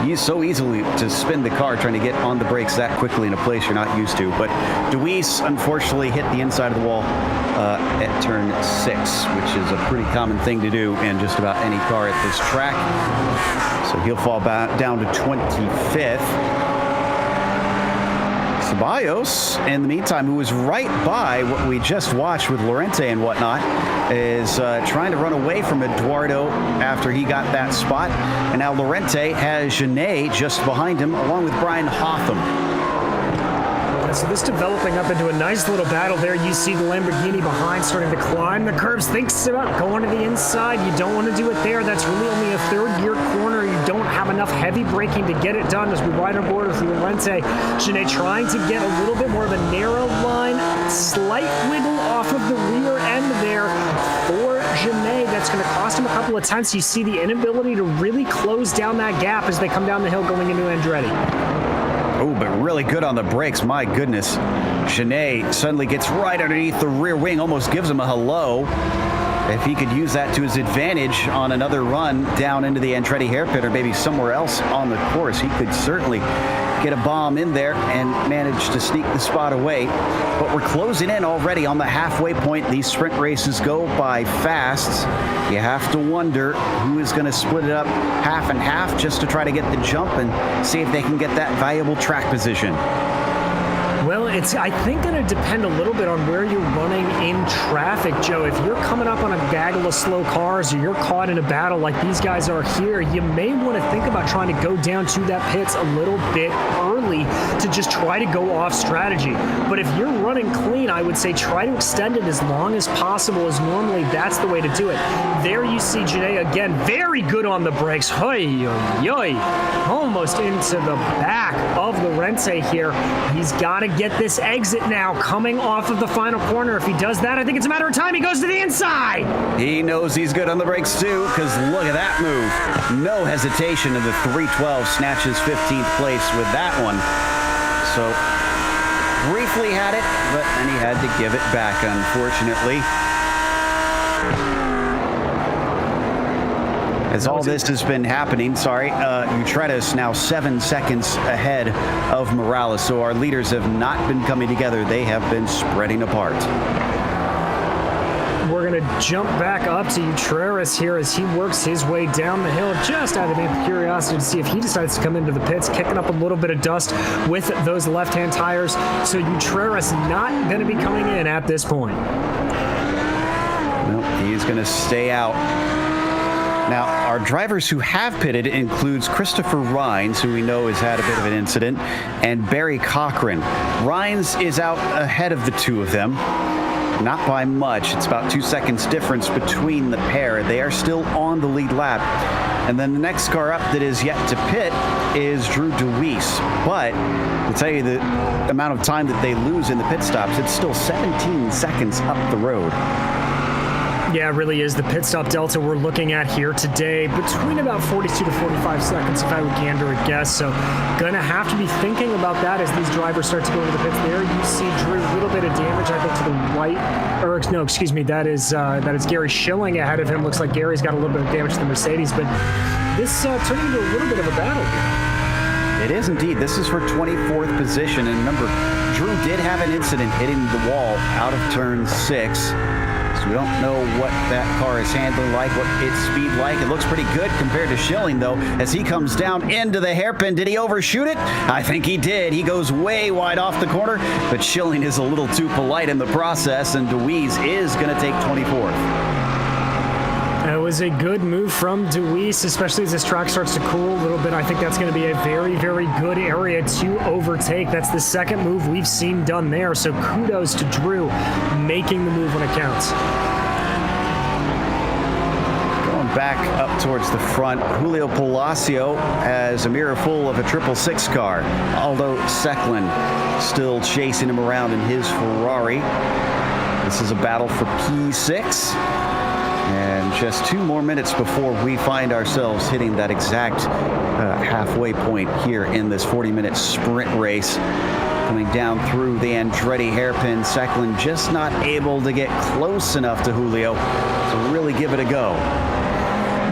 He's so easily to spin the car trying to get on the brakes that quickly in a place you're not used to. But DeWeese, unfortunately, hit the inside of the wall at turn 6, which is a pretty common thing to do in just about any car at this track. So he'll fall back down to 25th. Ceballos, in the meantime, who was right by what we just watched with Lorente and whatnot, is trying to run away from Eduardo after he got that spot. And now Lorente has Genet just behind him, along with Brian Hotham. So this developing up into a nice little battle there. You see the Lamborghini behind starting to climb the curves, thinks about going to the inside. You don't want to do it there. That's really only a third gear corner. You don't have enough heavy braking to get it done as we ride on board with Lorente. Genet trying to get a little bit more of a narrow line, slight wiggle off of the rear end there for Genet. That's going to cost him a couple of tenths. You see the inability to really close down that gap as they come down the hill going into Andretti. Oh, but really good on the brakes. My goodness. Genet suddenly gets right underneath the rear wing, almost gives him a hello. If he could use that to his advantage on another run down into the Andretti hairpin or maybe somewhere else on the course, he could certainly get a bomb in there and manage to sneak the spot away. But we're closing in already on the halfway point. These sprint races go by fast. You have to wonder who is going to split it up half and half just to try to get the jump and see if they can get that valuable track position. Well, it's, I think, going to depend a little bit on where you're running in traffic, Joe. If you're coming up on a gaggle of slow cars or you're caught in a battle like these guys are here, you may want to think about trying to go down to that pits a little bit early to just try to go off strategy. But if you're running clean, I would say try to extend it as long as possible, as normally that's the way to do it. There you see Genet again, very good on the brakes. Hoy, hoy, almost into the back of Lorente here. He's got to get this exit now coming off of the final corner. If he does that, I think it's a matter of time. He goes to the inside. He knows he's good on the brakes too, because look at that move. No hesitation, and the 312 snatches 15th place with that one. So briefly had it, but then he had to give it back, unfortunately. As all this has been happening, Utreta's now 7 seconds ahead of Morales. So our leaders have not been coming together. They have been spreading apart. We're going to jump back up to Utrera here as he works his way down the hill, just out of curiosity to see if he decides to come into the pits, kicking up a little bit of dust with those left-hand tires. So Utrera's not going to be coming in at this point. Nope, he's going to stay out. Now, our drivers who have pitted includes Christopher Rhines, who we know has had a bit of an incident, and Barry Cochran. Rhines is out ahead of the two of them, not by much. It's about 2 seconds difference between the pair. They are still on the lead lap. And then the next car up that is yet to pit is Drew DeWeese. But to tell you the amount of time that they lose in the pit stops, it's still 17 seconds up the road. Yeah, it really is. The pit stop delta we're looking at here today between about 42 to 45 seconds, if I would gander a guess. So gonna have to be thinking about that as these drivers start to go into the pits. There you see Drew, a little bit of damage, I think, to the right, or no, excuse me, that is Gary Schilling ahead of him. Looks like Gary's got a little bit of damage to the Mercedes, but this turning into a little bit of a battle here. It is indeed. This is for 24th position, and remember, Drew did have an incident hitting the wall out of turn 6. We don't know what that car is handling like, what its speed like. It looks pretty good compared to Schilling, though, as he comes down into the hairpin. Did he overshoot it? I think he did. He goes way wide off the corner, but Schilling is a little too polite in the process, and DeWeese is going to take 24th. That was a good move from DeWeese, especially as this track starts to cool a little bit. I think that's going to be a very, very good area to overtake. That's the second move we've seen done there, so kudos to Drew making the move when it counts. Going back up towards the front, Julio Palacio has a mirror full of a 666 car. Aldo Secklin still chasing him around in his Ferrari. This is a battle for P6. And just 2 more minutes before we find ourselves hitting that exact halfway point here in this 40-minute sprint race. Coming down through the Andretti hairpin, Secklin just not able to get close enough to Julio to really give it a go.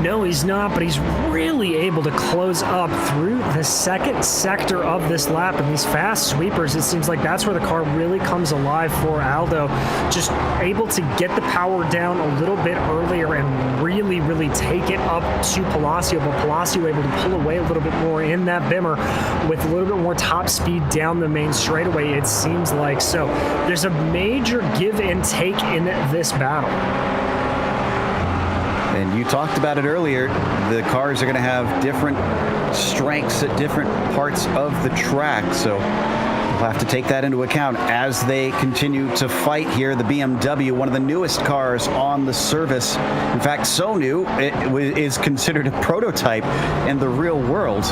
No, he's not, but he's really able to close up through the second sector of this lap. And these fast sweepers, it seems like that's where the car really comes alive for Aldo. Just able to get the power down a little bit earlier and really, really take it up to Palacio. But Palacio able to pull away a little bit more in that Bimmer with a little bit more top speed down the main straightaway, it seems like. So there's a major give and take in this battle. And you talked about it earlier, the cars are going to have different strengths at different parts of the track, so we'll have to take that into account as they continue to fight here. The BMW, one of the newest cars on the service. In fact, so new, it is considered a prototype in the real world.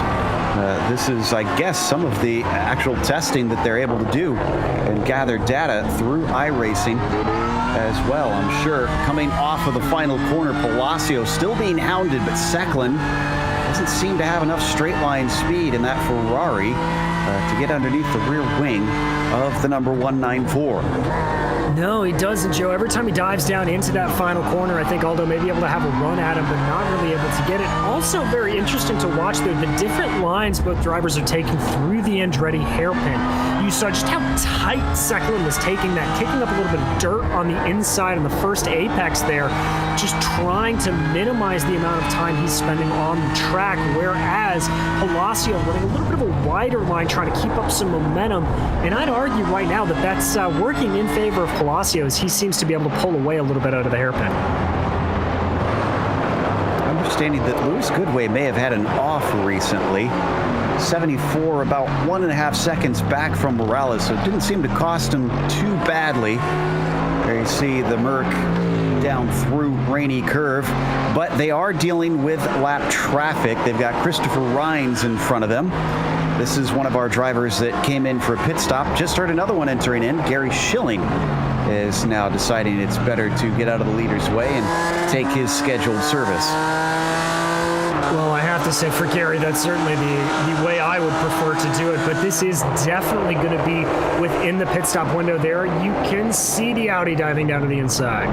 This is, I guess, some of the actual testing that they're able to do and gather data through iRacing as well, I'm sure. Coming off of the final corner, Palacio still being hounded, but Secklin doesn't seem to have enough straight line speed in that Ferrari to get underneath the rear wing of the number 194. No, he doesn't, Joe. Every time he dives down into that final corner, I think Aldo may be able to have a run at him, but not really able to get it. Also very interesting to watch the different lines both drivers are taking through the Andretti hairpin. You saw just how tight Secklin was taking that, kicking up a little bit of dirt on the inside on the first apex there, just trying to minimize the amount of time he's spending on the track, whereas Palacio running a little bit of a wider line, trying to keep up some momentum. And I'd argue right now that that's working in favor of Palacio, as he seems to be able to pull away a little bit out of the hairpin. Understanding that Lewis Goodway may have had an off recently. 74, about 1.5 seconds back from Morales, so it didn't seem to cost him too badly. There you see the Merc down through Rainy Curve, but they are dealing with lap traffic. They've got Christopher Rines in front of them. This is one of our drivers that came in for a pit stop. Just heard another one entering in. Gary Schilling is now deciding it's better to get out of the leader's way and take his scheduled service. Well, I have to say, for Gary, that's certainly the way I would prefer to do it, but this is definitely going to be within the pit stop window there. You can see the Audi diving down to the inside.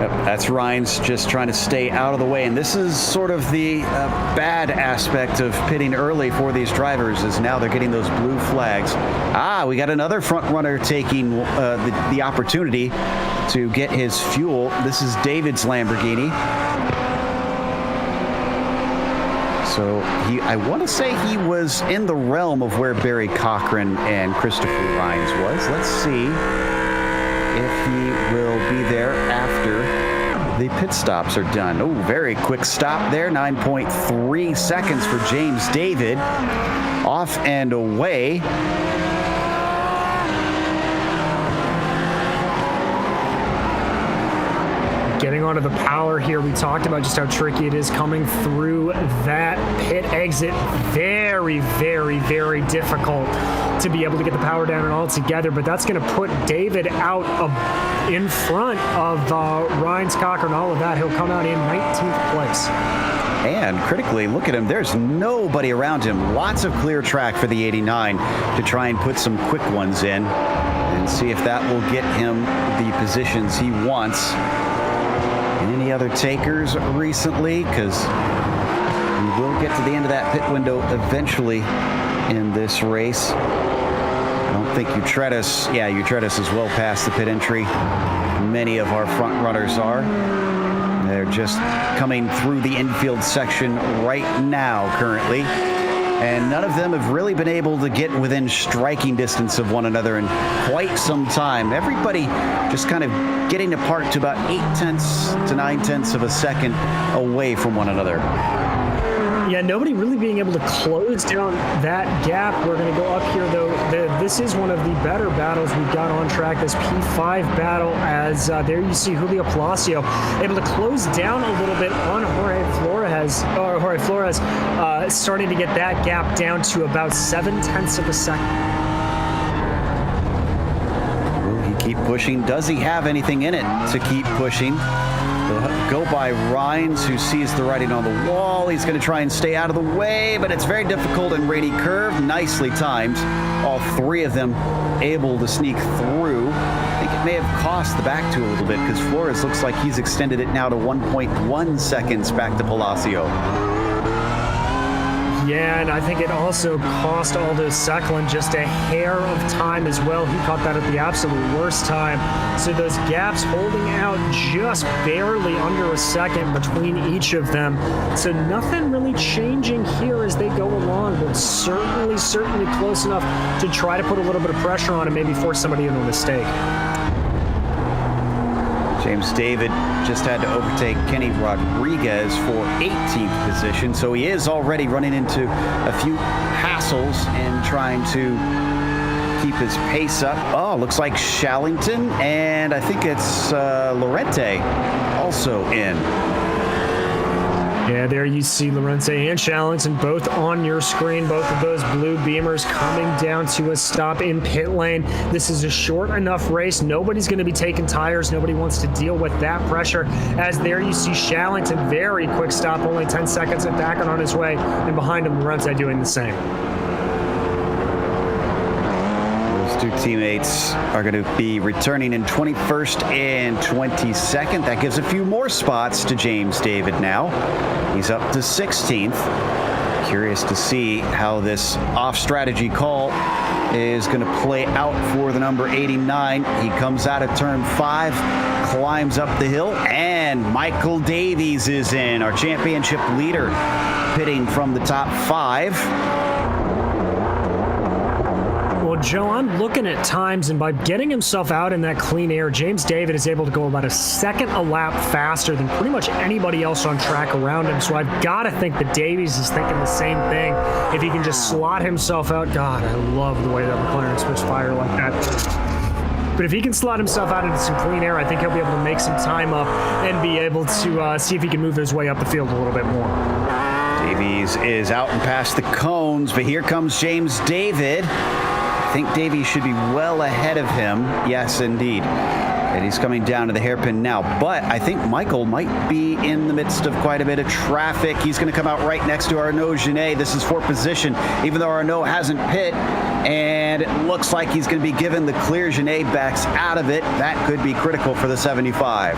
Yep, that's Rines just trying to stay out of the way, and this is sort of the bad aspect of pitting early for these drivers, is now they're getting those blue flags. We got another front runner taking the opportunity to get his fuel. This is David's Lamborghini. So I want to say he was in the realm of where Barry Cochran and Christopher Rines was. Let's see if he will be there after the pit stops are done. Oh, very quick stop there. 9.3 seconds for James David. Off and away. getting onto the power here. We talked about just how tricky it is coming through that pit exit. Very, very, very difficult to be able to get the power down and all together, but that's going to put David out in front of Ryan Cocker and all of that. He'll come out in 19th place. And critically, look at him. There's nobody around him. Lots of clear track for the 89 to try and put some quick ones in and see if that will get him the positions he wants. Any other takers recently? Because we will get to the end of that pit window eventually in this race. I don't think Utretis, Utretis is well past the pit entry. Many of our front runners are. They're just coming through the infield section right now currently. And none of them have really been able to get within striking distance of one another in quite some time. Everybody just kind of getting apart to about 8/10 to 9/10 of a second away from one another. Yeah, nobody really being able to close down that gap. We're going to go up here, though. This is one of the better battles we've got on track, this P5 battle, as there you see Julio Palacio able to close down a little bit on Jorge Flores, starting to get that gap down to about 7/10 of a second. Will he keep pushing? Does he have anything in it to keep pushing? Go by Rhines, who sees the writing on the wall. He's going to try and stay out of the way, but it's very difficult and rainy curve. Nicely timed. All three of them able to sneak through. I think it may have cost the back two a little bit because Flores looks like he's extended it now to 1.1 seconds back to Palacio. Yeah, and I think it also cost Aldo Secklin just a hair of time as well. He caught that at the absolute worst time. So those gaps holding out just barely under a second between each of them. So nothing really changing here as they go along, but certainly close enough to try to put a little bit of pressure on and maybe force somebody into a mistake. James David just had to overtake Kenny Rodriguez for 18th position, so he is already running into a few hassles and trying to keep his pace up. Oh, looks like Shallington, and I think it's Lorente also in. Yeah, there you see Lorente and Shallington both on your screen. Both of those blue beamers coming down to a stop in pit lane. This is a short enough race. Nobody's going to be taking tires. Nobody wants to deal with that pressure. As there you see Shallington, very quick stop, only 10 seconds and back on his way. And behind him, Lorente doing the same. Two teammates are going to be returning in 21st and 22nd. That gives a few more spots to James David now. He's up to 16th. Curious to see how this off-strategy call is going to play out for the number 89. He comes out of turn 5, climbs up the hill, and Michael Davies is in, our championship leader, pitting from the top 5. Joe, I'm looking at times, and by getting himself out in that clean air, James David is able to go about a second a lap faster than pretty much anybody else on track around him. So I've got to think that Davies is thinking the same thing. If he can just slot himself out, God, I love the way that McLaren spits fire like that. But if he can slot himself out into some clean air, I think he'll be able to make some time up and be able to see if he can move his way up the field a little bit more. Davies is out and past the cones, but here comes James David. I think Davies should be well ahead of him. Yes, indeed. And he's coming down to the hairpin now. But I think Michael might be in the midst of quite a bit of traffic. He's going to come out right next to Arnaud Genet. This is for position, even though Arnaud hasn't pit. And it looks like he's going to be given the clear. Genet backs out of it. That could be critical for the 75.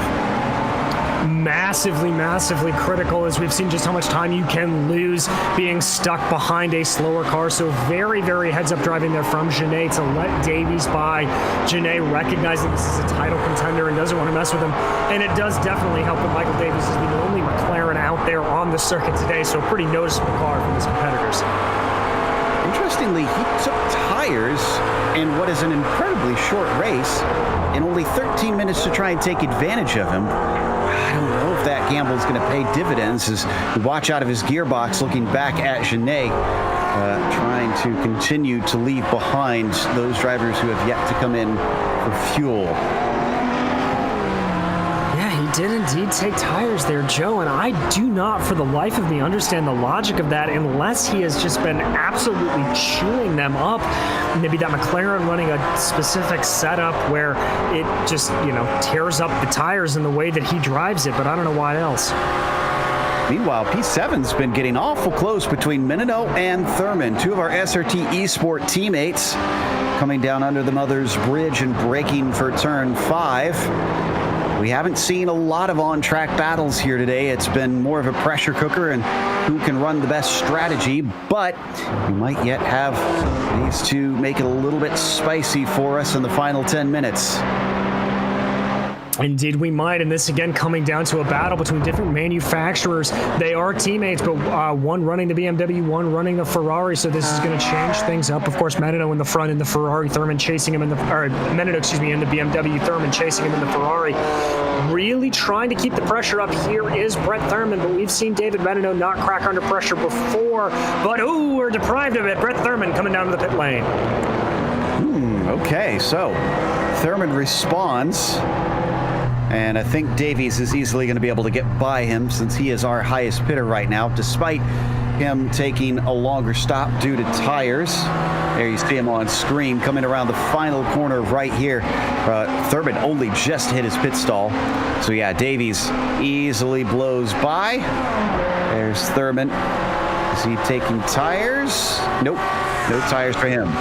Massively critical, as we've seen just how much time you can lose being stuck behind a slower car. So very heads up driving there from Genet to let Davies by. Genet recognizing this is a title contender and doesn't want to mess with him. And it does definitely help that Michael Davies is the only McLaren out there on the circuit today. So a pretty noticeable car from his competitors. Interestingly, he took tires in what is an incredibly short race in only 13 minutes to try and take advantage of him. I don't know if that gamble is going to pay dividends as we watch out of his gearbox, looking back at Genet, trying to continue to leave behind those drivers who have yet to come in for fuel. Yeah, he did indeed take tires there, Joe, and I do not for the life of me understand the logic of that unless he has just been absolutely chewing them up. Maybe that McLaren running a specific setup where it just, tears up the tires in the way that he drives it, but I don't know why else. Meanwhile, P7's been getting awful close between Menino and Thurman, two of our SRT eSport teammates, coming down under the Mother's Bridge and braking for turn 5. We haven't seen a lot of on-track battles here today. It's been more of a pressure cooker and who can run the best strategy, but we might yet have these two make it a little bit spicy for us in the final 10 minutes. Indeed, we might. And this again coming down to a battle between different manufacturers. They are teammates, but one running the BMW, one running the Ferrari. So this is going to change things up. Of course, Menino in the front in the Ferrari, Thurman chasing him in the, in the BMW, Thurman chasing him in the Ferrari. Really trying to keep the pressure up here is Brett Thurman, but we've seen David Menino not crack under pressure before. But we're deprived of it. Brett Thurman coming down to the pit lane. Okay, so Thurman responds. And I think Davies is easily going to be able to get by him since he is our highest pitter right now, despite him taking a longer stop due to tires. There you see him on screen coming around the final corner right here. Thurman only just hit his pit stall. So yeah, Davies easily blows by. There's Thurman. Is he taking tires? Nope, no tires for him.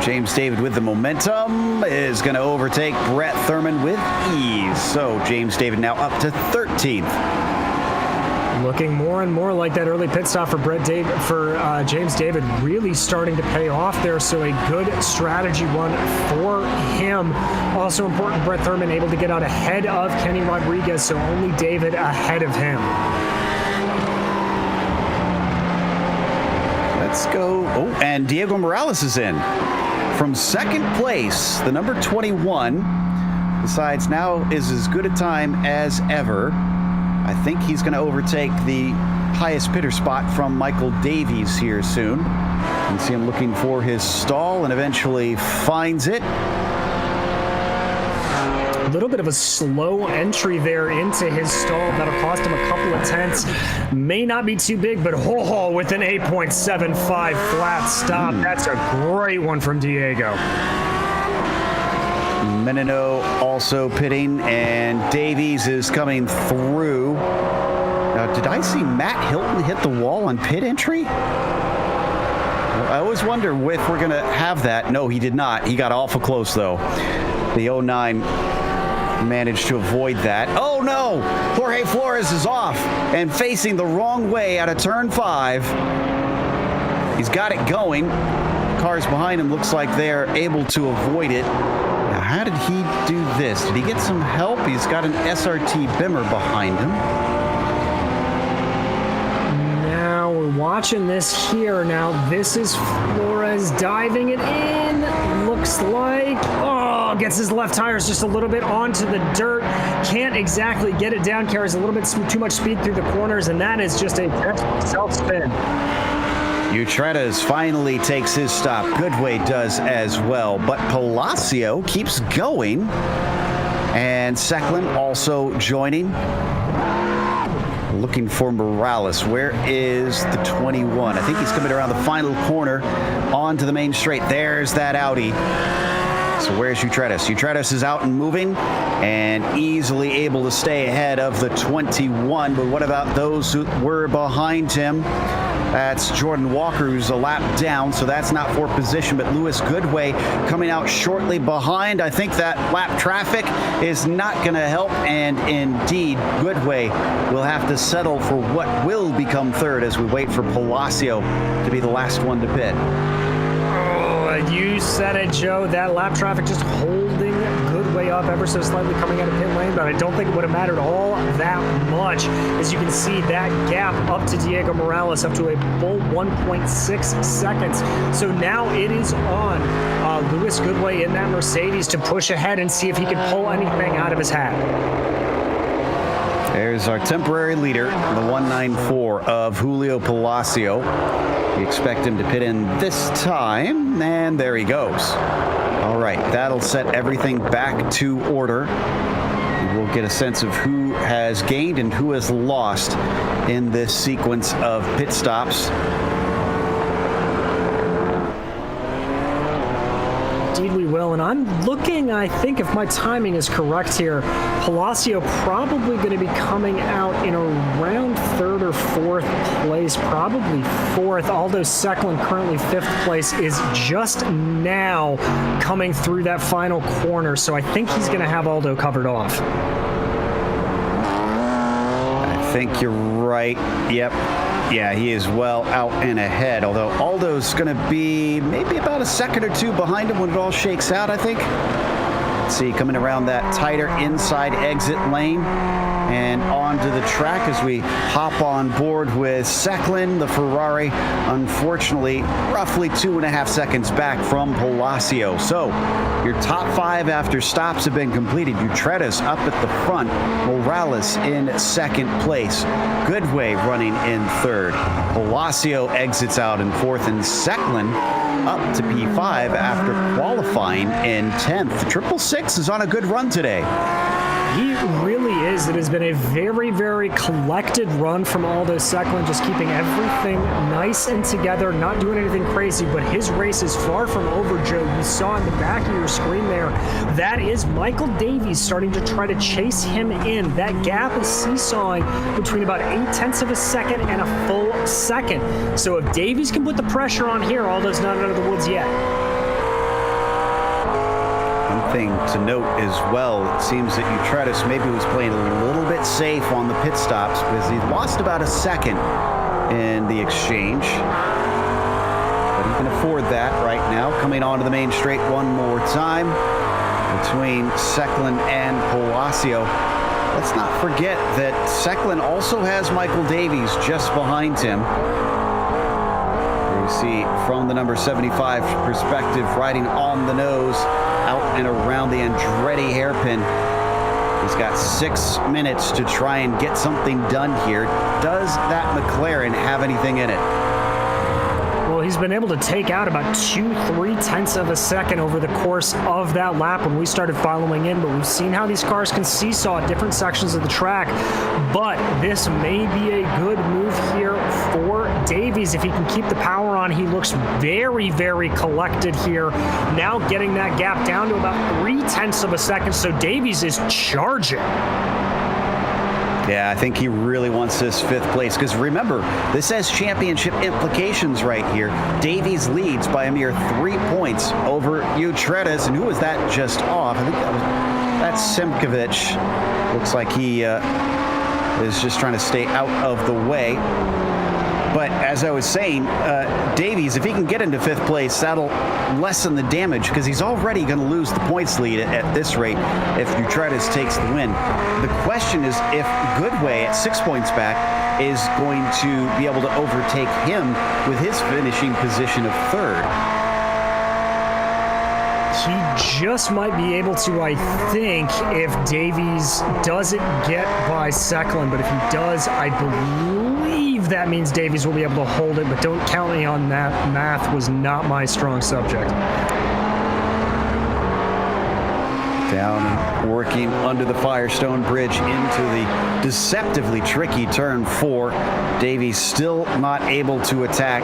James David with the momentum is going to overtake Brett Thurman with ease. So James David now up to 13th. Looking more and more like that early pit stop for James David really starting to pay off there. So a good strategy run for him. Also important, Brett Thurman able to get out ahead of Kenny Rodriguez. So only David ahead of him. Let's go. Oh, and Diego Morales is in. From second place, the number 21, decides now is as good a time as ever. I think he's going to overtake the highest pitter spot from Michael Davies here soon. You can see him looking for his stall and eventually finds it. A little bit of a slow entry there into his stall. That'll cost him a couple of tenths. May not be too big, but with an 8.75 flat stop. That's a great one from Diego. Menino also pitting, and Davies is coming through. Now, did I see Matt Hilton hit the wall on pit entry? I always wonder if we're going to have that. No, he did not. He got awful close, though. The 09 managed to avoid that. Oh no! Jorge Flores is off and facing the wrong way out of turn 5. He's got it going. Cars behind him looks like they're able to avoid it. Now, how did he do this? Did he get some help? He's got an SRT Bimmer behind him. Now we're watching this here. Now this is Flores diving it in. Looks like, gets his left tires just a little bit onto the dirt. Can't exactly get it down. Carries a little bit too much speed through the corners, and that is just a self-spin. Utredas finally takes his stop. Goodway does as well, but Palacio keeps going, and Secklin also joining. Looking for Morales. Where is the 21? I think he's coming around the final corner onto the main straight. There's that Audi. So where's Utredas? Utredas is out and moving and easily able to stay ahead of the 21. But what about those who were behind him? That's Jordan Walker, who's a lap down, so that's not for position. But Lewis Goodway coming out shortly behind. I think that lap traffic is not going to help, and indeed, Goodway will have to settle for what will become third as we wait for Palacio to be the last one to pit. You said it, Joe. That lap traffic just holding Goodway up ever so slightly coming out of pit lane, but I don't think it would have mattered all that much. As you can see, that gap up to Diego Morales up to a full 1.6 seconds. So now it is on Lewis Goodway in that Mercedes to push ahead and see if he can pull anything out of his hat. There's our temporary leader, the 194 of Julio Palacio. We expect him to pit in this time, and there he goes. All right, that'll set everything back to order. We'll get a sense of who has gained and who has lost in this sequence of pit stops. Indeed we will, and I'm looking, I think if my timing is correct here, Palacio probably going to be coming out in around 3rd or 4th place, probably 4th, although Secklin, currently 5th place, is just now coming through that final corner, so I think he's going to have Aldo covered off. I think you're right. Yep. Yeah, he is well out and ahead, although Aldo's going to be maybe about a second or two behind him when it all shakes out, I think. Let's see, coming around that tighter inside exit lane and onto the track as we hop on board with Secklin, the Ferrari, unfortunately, roughly 2.5 seconds back from Palacio. So, your top 5 after stops have been completed. Utreda's up at the front, Morales in 2nd place, Goodway running in 3rd, Palacio exits out in 4th, and Secklin up to P5 after qualifying in 10th. 666 is on a good run today. He really is. It has been a very, very collected run from Aldo Secklin, just keeping everything nice and together, not doing anything crazy, but his race is far from over, Joe. You saw in the back of your screen there, that is Michael Davies starting to try to chase him in. That gap is seesawing between about 0.8 of a second and a full second. So if Davies can put the pressure on here, Aldo's not out of the woods yet. Thing to note as well, it seems that Utredas maybe was playing a little bit safe on the pit stops because he lost about a second in the exchange. But he can afford that right now. Coming onto the main straight one more time between Secklin and Palacio. Let's not forget that Secklin also has Michael Davies just behind him. You see from the number 75 perspective, riding on the nose, out and around the Andretti hairpin. He's got 6 minutes to try and get something done here. Does that McLaren have anything in it? Well, he's been able to take out about 2-3 of a second over the course of that lap when we started following in, but we've seen how these cars can seesaw at different sections of the track. But this may be a good move here for Davies. If he can keep the power on, he looks very, very collected here. Now getting that gap down to about 0.3 of a second, so Davies is charging. Yeah, I think he really wants this 5th place because remember, this has championship implications right here. Davies leads by a mere 3 points over Utredas, and who was that just off? I think that's SimRacing. Looks like he is just trying to stay out of the way. But as I was saying, Davies, if he can get into 5th place, that'll lessen the damage because he's already going to lose the points lead at this rate if Utredas takes the win. The question is if Goodway at 6 points back is going to be able to overtake him with his finishing position of 3rd. He just might be able to, I think, if Davies doesn't get by Secklin, but if he does, I believe that means Davies will be able to hold it, but don't count me on that. Math was not my strong subject. Down, working under the Firestone Bridge into the deceptively tricky turn 4. Davies still not able to attack.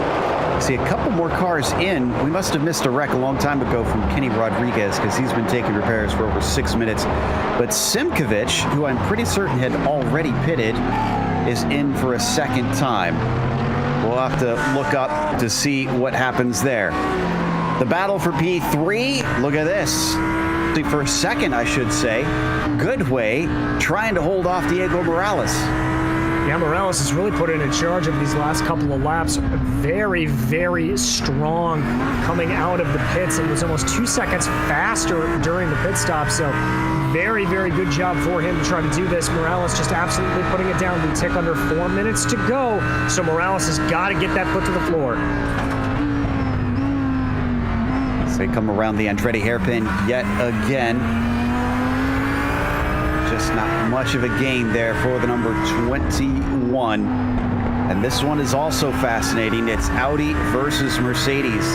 See a couple more cars in. We must have missed a wreck a long time ago from Kenny Rodriguez because he's been taking repairs for over 6 minutes. But Simkovic, who I'm pretty certain had already pitted, is in for a second time. We'll have to look up to see what happens there. The battle for P3, look at this. For a second, I should say, Goodway trying to hold off Diego Morales. Yeah, Morales has really put in charge of these last couple of laps. Very, very strong coming out of the pits and was almost 2 seconds faster during the pit stop. So very, very good job for him to try to do this. Morales just absolutely putting it down. We tick under 4 minutes to go. So Morales has got to get that foot to the floor. As they come around the Andretti hairpin yet again. just not much of a gain there for the number 21. And this one is also fascinating. It's Audi versus Mercedes.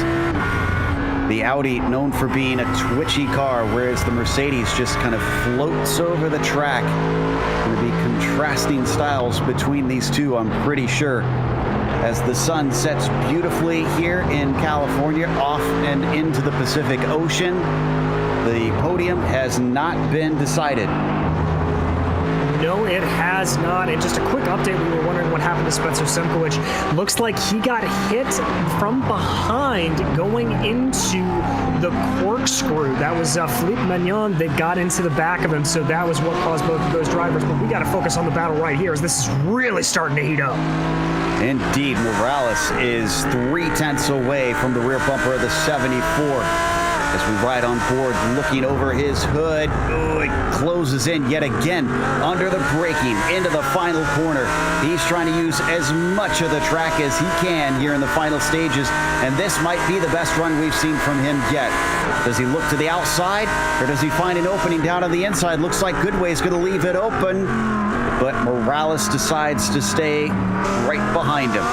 The Audi known for being a twitchy car, whereas the Mercedes just kind of floats over the track. Going to be contrasting styles between these two, I'm pretty sure. As the sun sets beautifully here in California, off and into the Pacific Ocean, the podium has not been decided. No, it has not. And just a quick update, we were wondering what happened to Spencer Simkowicz. Looks like he got hit from behind going into the corkscrew. That was Philippe Magnon that got into the back of him, so that was what caused both of those drivers. But we got to focus on the battle right here, as this is really starting to heat up. Indeed, Morales is 3/10 away from the rear bumper of the 74. As we ride on board, looking over his hood. Oh, it closes in yet again under the braking into the final corner. He's trying to use as much of the track as he can here in the final stages, and this might be the best run we've seen from him yet. Does he look to the outside, or does he find an opening down on the inside? Looks like Goodway's going to leave it open, but Morales decides to stay right behind him.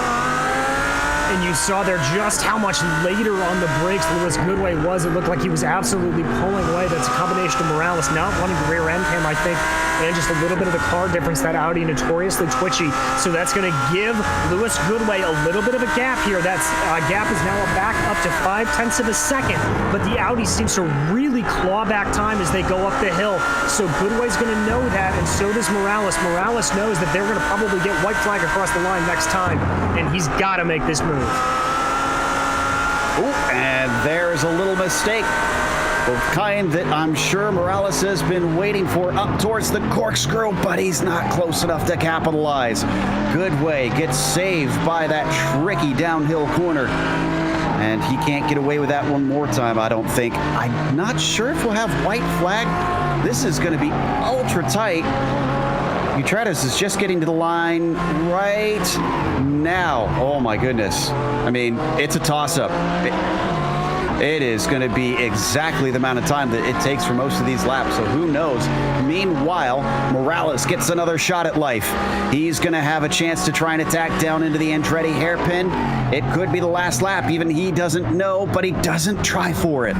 And you saw there just how much later on the brakes Lewis Goodway was. It looked like he was absolutely pulling away. That's a combination of Morales not wanting to rear end him, I think, and just a little bit of the car difference. That Audi notoriously twitchy. So that's going to give Lewis Goodway a little bit of a gap here. That gap is now back up to 0.5 of a second. But the Audi seems to really claw back time as they go up the hill. So Goodway's going to know that, and so does Morales. Morales knows that they're going to probably get white flag across the line next time, and he's got to make this move. Oh, and there's a little mistake. The kind that I'm sure Morales has been waiting for up towards the corkscrew, but he's not close enough to capitalize. Goodway gets saved by that tricky downhill corner. And he can't get away with that one more time, I don't think. I'm not sure if we'll have white flag. This is going to be ultra tight. Utratis is just getting to the line right now. Oh my goodness. I mean, it's a toss-up. It is going to be exactly the amount of time that it takes for most of these laps, so who knows. Meanwhile, Morales gets another shot at life. He's going to have a chance to try and attack down into the Andretti hairpin. It could be the last lap. Even he doesn't know, but he doesn't try for it.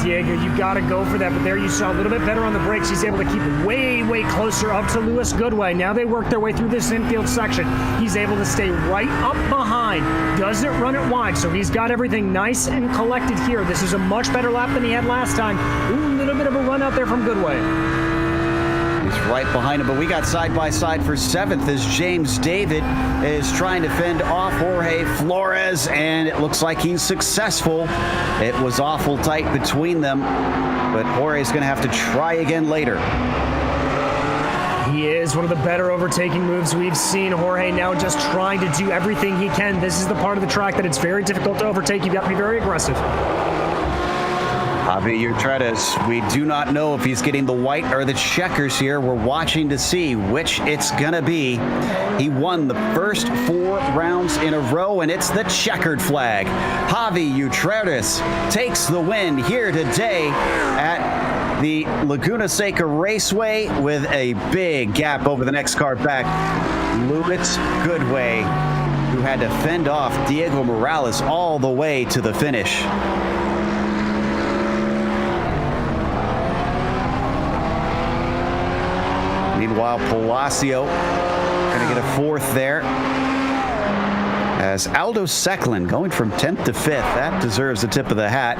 Diego, you got to go for that, but there you saw a little bit better on the brakes. He's able to keep way, way closer up to Lewis Goodway. Now they work their way through this infield section. He's able to stay right up behind, doesn't run it wide, so he's got everything nice and collected here. This is a much better lap than he had last time. Ooh, a little bit of a run out there from Goodway. He's right behind him, but we got side by side for 7th as James David is trying to fend off Jorge Flores, and it looks like he's successful. It was awful tight between them, but Jorge's going to have to try again later. He is one of the better overtaking moves we've seen. Jorge now just trying to do everything he can. This is the part of the track that it's very difficult to overtake. You've got to be very aggressive. Javi Utratis, we do not know if he's getting the white or the checkers here. We're watching to see which it's going to be. He won the first 4 rounds in a row, and it's the checkered flag. Javi Utratis takes the win here today at the Laguna Seca Raceway with a big gap over the next car back. Lewis Goodway, who had to fend off Diego Morales all the way to the finish. Meanwhile, Palacio going to get a 4th there. As Aldo Secklin going from 10th to 5th. That deserves a tip of the hat.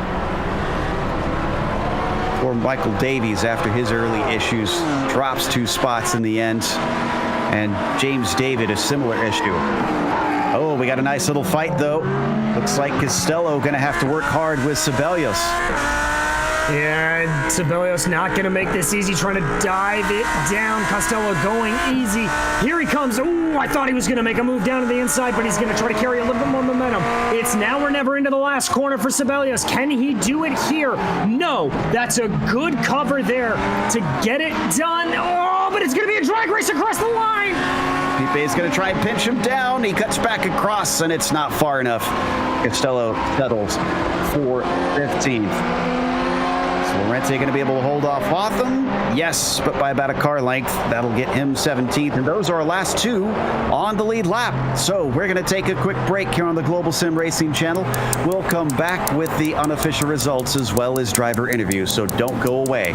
Poor Michael Davies, after his early issues, drops 2 spots in the end. And James David, a similar issue. Oh, we got a nice little fight, though. Looks like Costello going to have to work hard with Sebelius. Yeah, Sebelius not going to make this easy, trying to dive it down. Costello going easy. Here he comes. Ooh, I thought he was going to make a move down to the inside, but he's going to try to carry a little bit more momentum. It's now or never into the last corner for Sebelius. Can he do it here? No. That's a good cover there to get it done. Oh, but it's going to be a drag race across the line. Pipe's going to try and pinch him down. He cuts back across, and it's not far enough. Costello settles for 15th. Lorente going to be able to hold off Hotham? Yes, but by about a car length. That'll get him 17th. And those are our last two on the lead lap. So we're going to take a quick break here on the Global Sim Racing channel. We'll come back with the unofficial results as well as driver interviews. So don't go away.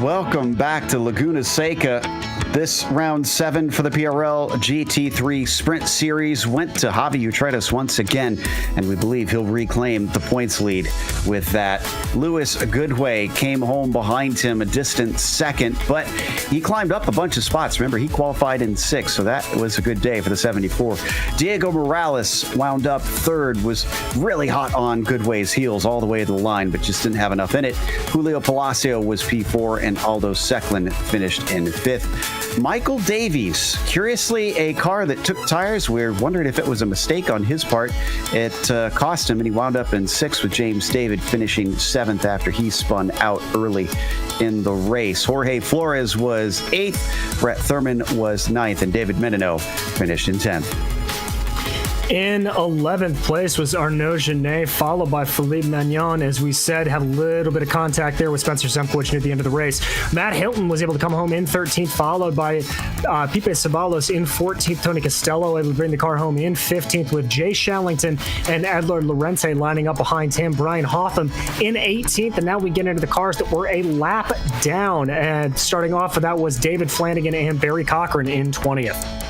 Welcome back to Laguna Seca. This round 7 for the PRL GT3 Sprint Series went to Javi Utredes once again, and we believe he'll reclaim the points lead with that. Lewis Goodway came home behind him a distant second, but he climbed up a bunch of spots. Remember, he qualified in 6th, so that was a good day for the 74. Diego Morales wound up 3rd, was really hot on Goodway's heels all the way to the line, but just didn't have enough in it. Julio Palacio was P4, and Aldo Secklin finished in 5th. Michael Davies, curiously a car that took tires. We're wondering if it was a mistake on his part. It cost him, and he wound up in 6th with James David finishing 7th after he spun out early in the race. Jorge Flores was 8th, Brett Thurman was 9th, and David Menino finished in 10th. In 11th place was Arnaud Genet, followed by Philippe Magnon. As we said, had a little bit of contact there with Spencer Semkwich near the end of the race. Matt Hilton was able to come home in 13th, followed by Pipe Ceballos in 14th. Tony Costello able to bring the car home in 15th, with Jay Shallington and Edler Lorente lining up behind him. Brian Hotham in 18th, and now we get into the cars that were a lap down. And starting off with that was David Flanagan and Barry Cochran in 20th.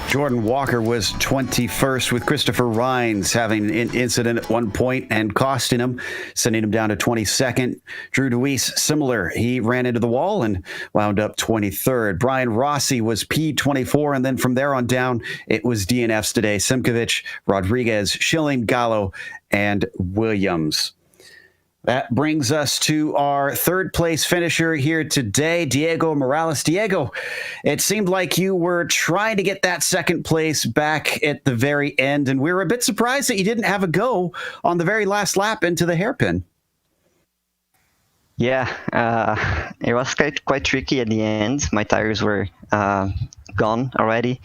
Jordan Walker was 21st, with Christopher Rhines having an incident at one point and costing him, sending him down to 22nd. Drew DeWeese, similar. He ran into the wall and wound up 23rd. Brian Rossi was P24, and then from there on down, it was DNFs today. Simkovic, Rodriguez, Schilling, Gallo, and Williams. That brings us to our 3rd place finisher here today, Diego Morales. Diego, it seemed like you were trying to get that 2nd place back at the very end, and we were a bit surprised that you didn't have a go on the very last lap into the hairpin. Yeah, it was quite tricky at the end. My tires were gone already,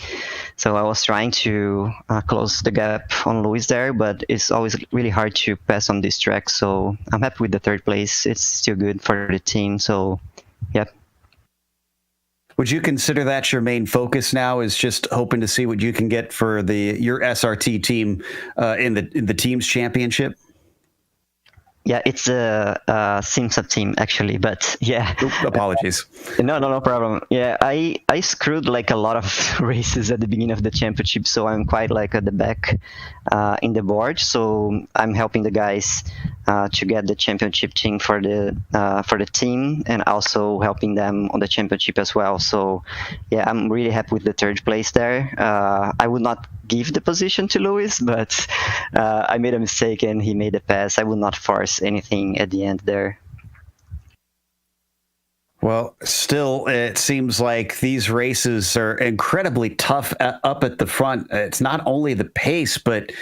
so I was trying to close the gap on Lewis there, but it's always really hard to pass on this track, so I'm happy with the 3rd place. It's still good for the team, so yeah. Would you consider that your main focus now, is just hoping to see what you can get for your SRT team in the team's championship? Yeah, it's a SimMSA team actually, but yeah. Oop, apologies. No problem. Yeah, I screwed like a lot of races at the beginning of the championship, so I'm quite like at the back in the board. So I'm helping the guys to get the championship team for the team, and also helping them on the championship as well. So yeah, I'm really happy with the third place there. I would not give the position to Lewis, but I made a mistake and he made a pass. I would not force anything at the end there. Well, still, it seems like these races are incredibly tough up at the front. It's not only the pace, but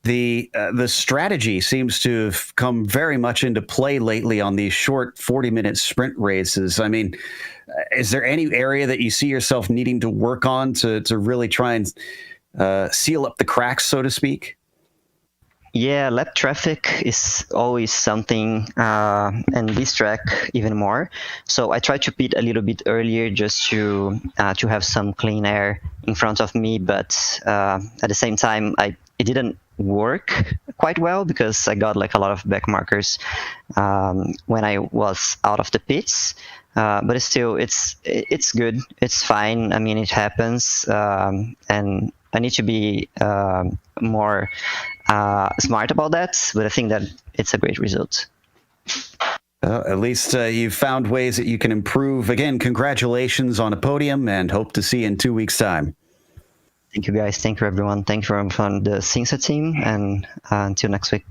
the strategy seems to have come very much into play lately on these short 40-minute sprint races. I mean, is there any area that you see yourself needing to work on to really try and seal up the cracks, so to speak? Yeah, lap traffic is always something, and this track even more. So I try to pit a little bit earlier just to have some clean air in front of me. But at the same time, it didn't work quite well because I got like a lot of back markers when I was out of the pits. But still, it's good. It's fine. I mean, it happens, and I need to be more smart about that, but I think that it's a great result. At least you've found ways that you can improve. Again, congratulations on a podium, and hope to see you in 2 weeks' time. Thank you, guys. Thank you, everyone. Thank you from the SimMSA team, and until next week.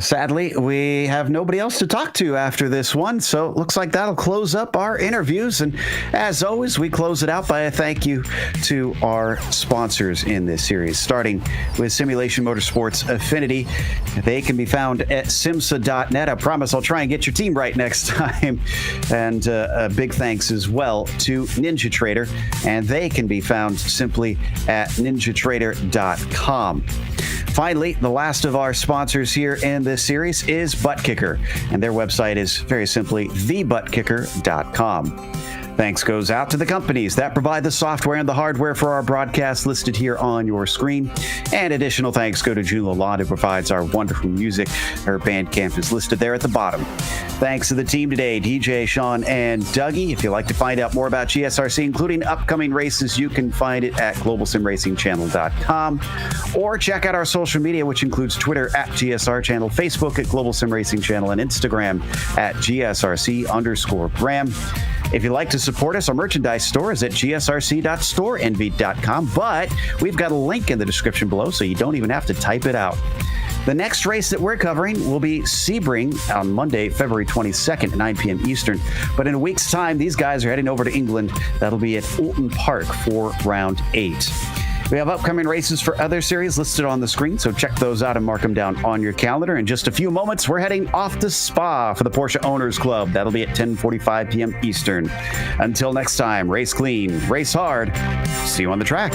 Sadly, we have nobody else to talk to after this one, so it looks like that'll close up our interviews. And as always, we close it out by a thank you to our sponsors in this series, starting with Simulation Motorsports Affinity. They can be found at SimMSA.net. I promise I'll try and get your team right next time. And a big thanks as well to NinjaTrader, and they can be found simply at NinjaTrader.com. Finally, the last of our sponsors here in this series is ButtKicker, and their website is very simply thebuttkicker.com. Thanks goes out to the companies that provide the software and the hardware for our broadcast listed here on your screen. And additional thanks go to June Lalonde, who provides our wonderful music. Her Bandcamp is listed there at the bottom. Thanks to the team today, DJ, Sean, and Dougie. If you'd like to find out more about GSRC, including upcoming races, you can find it at globalsimracingchannel.com, or check out our social media, which includes Twitter at GSR Channel, Facebook at Global Sim Racing Channel, and Instagram at GSRC_Graham. If you'd like to support us, our merchandise store is at gsrc.storeenvy.com, but we've got a link in the description below, so you don't even have to type it out. The next race that we're covering will be Sebring on Monday, February 22nd at 9 p.m. Eastern. But in a week's time, these guys are heading over to England. That'll be at Oulton Park for round 8. We have upcoming races for other series listed on the screen, so check those out and mark them down on your calendar. In just a few moments, we're heading off to Spa for the Porsche Owners Club. That'll be at 10:45 p.m. Eastern. Until next time, race clean, race hard. See you on the track.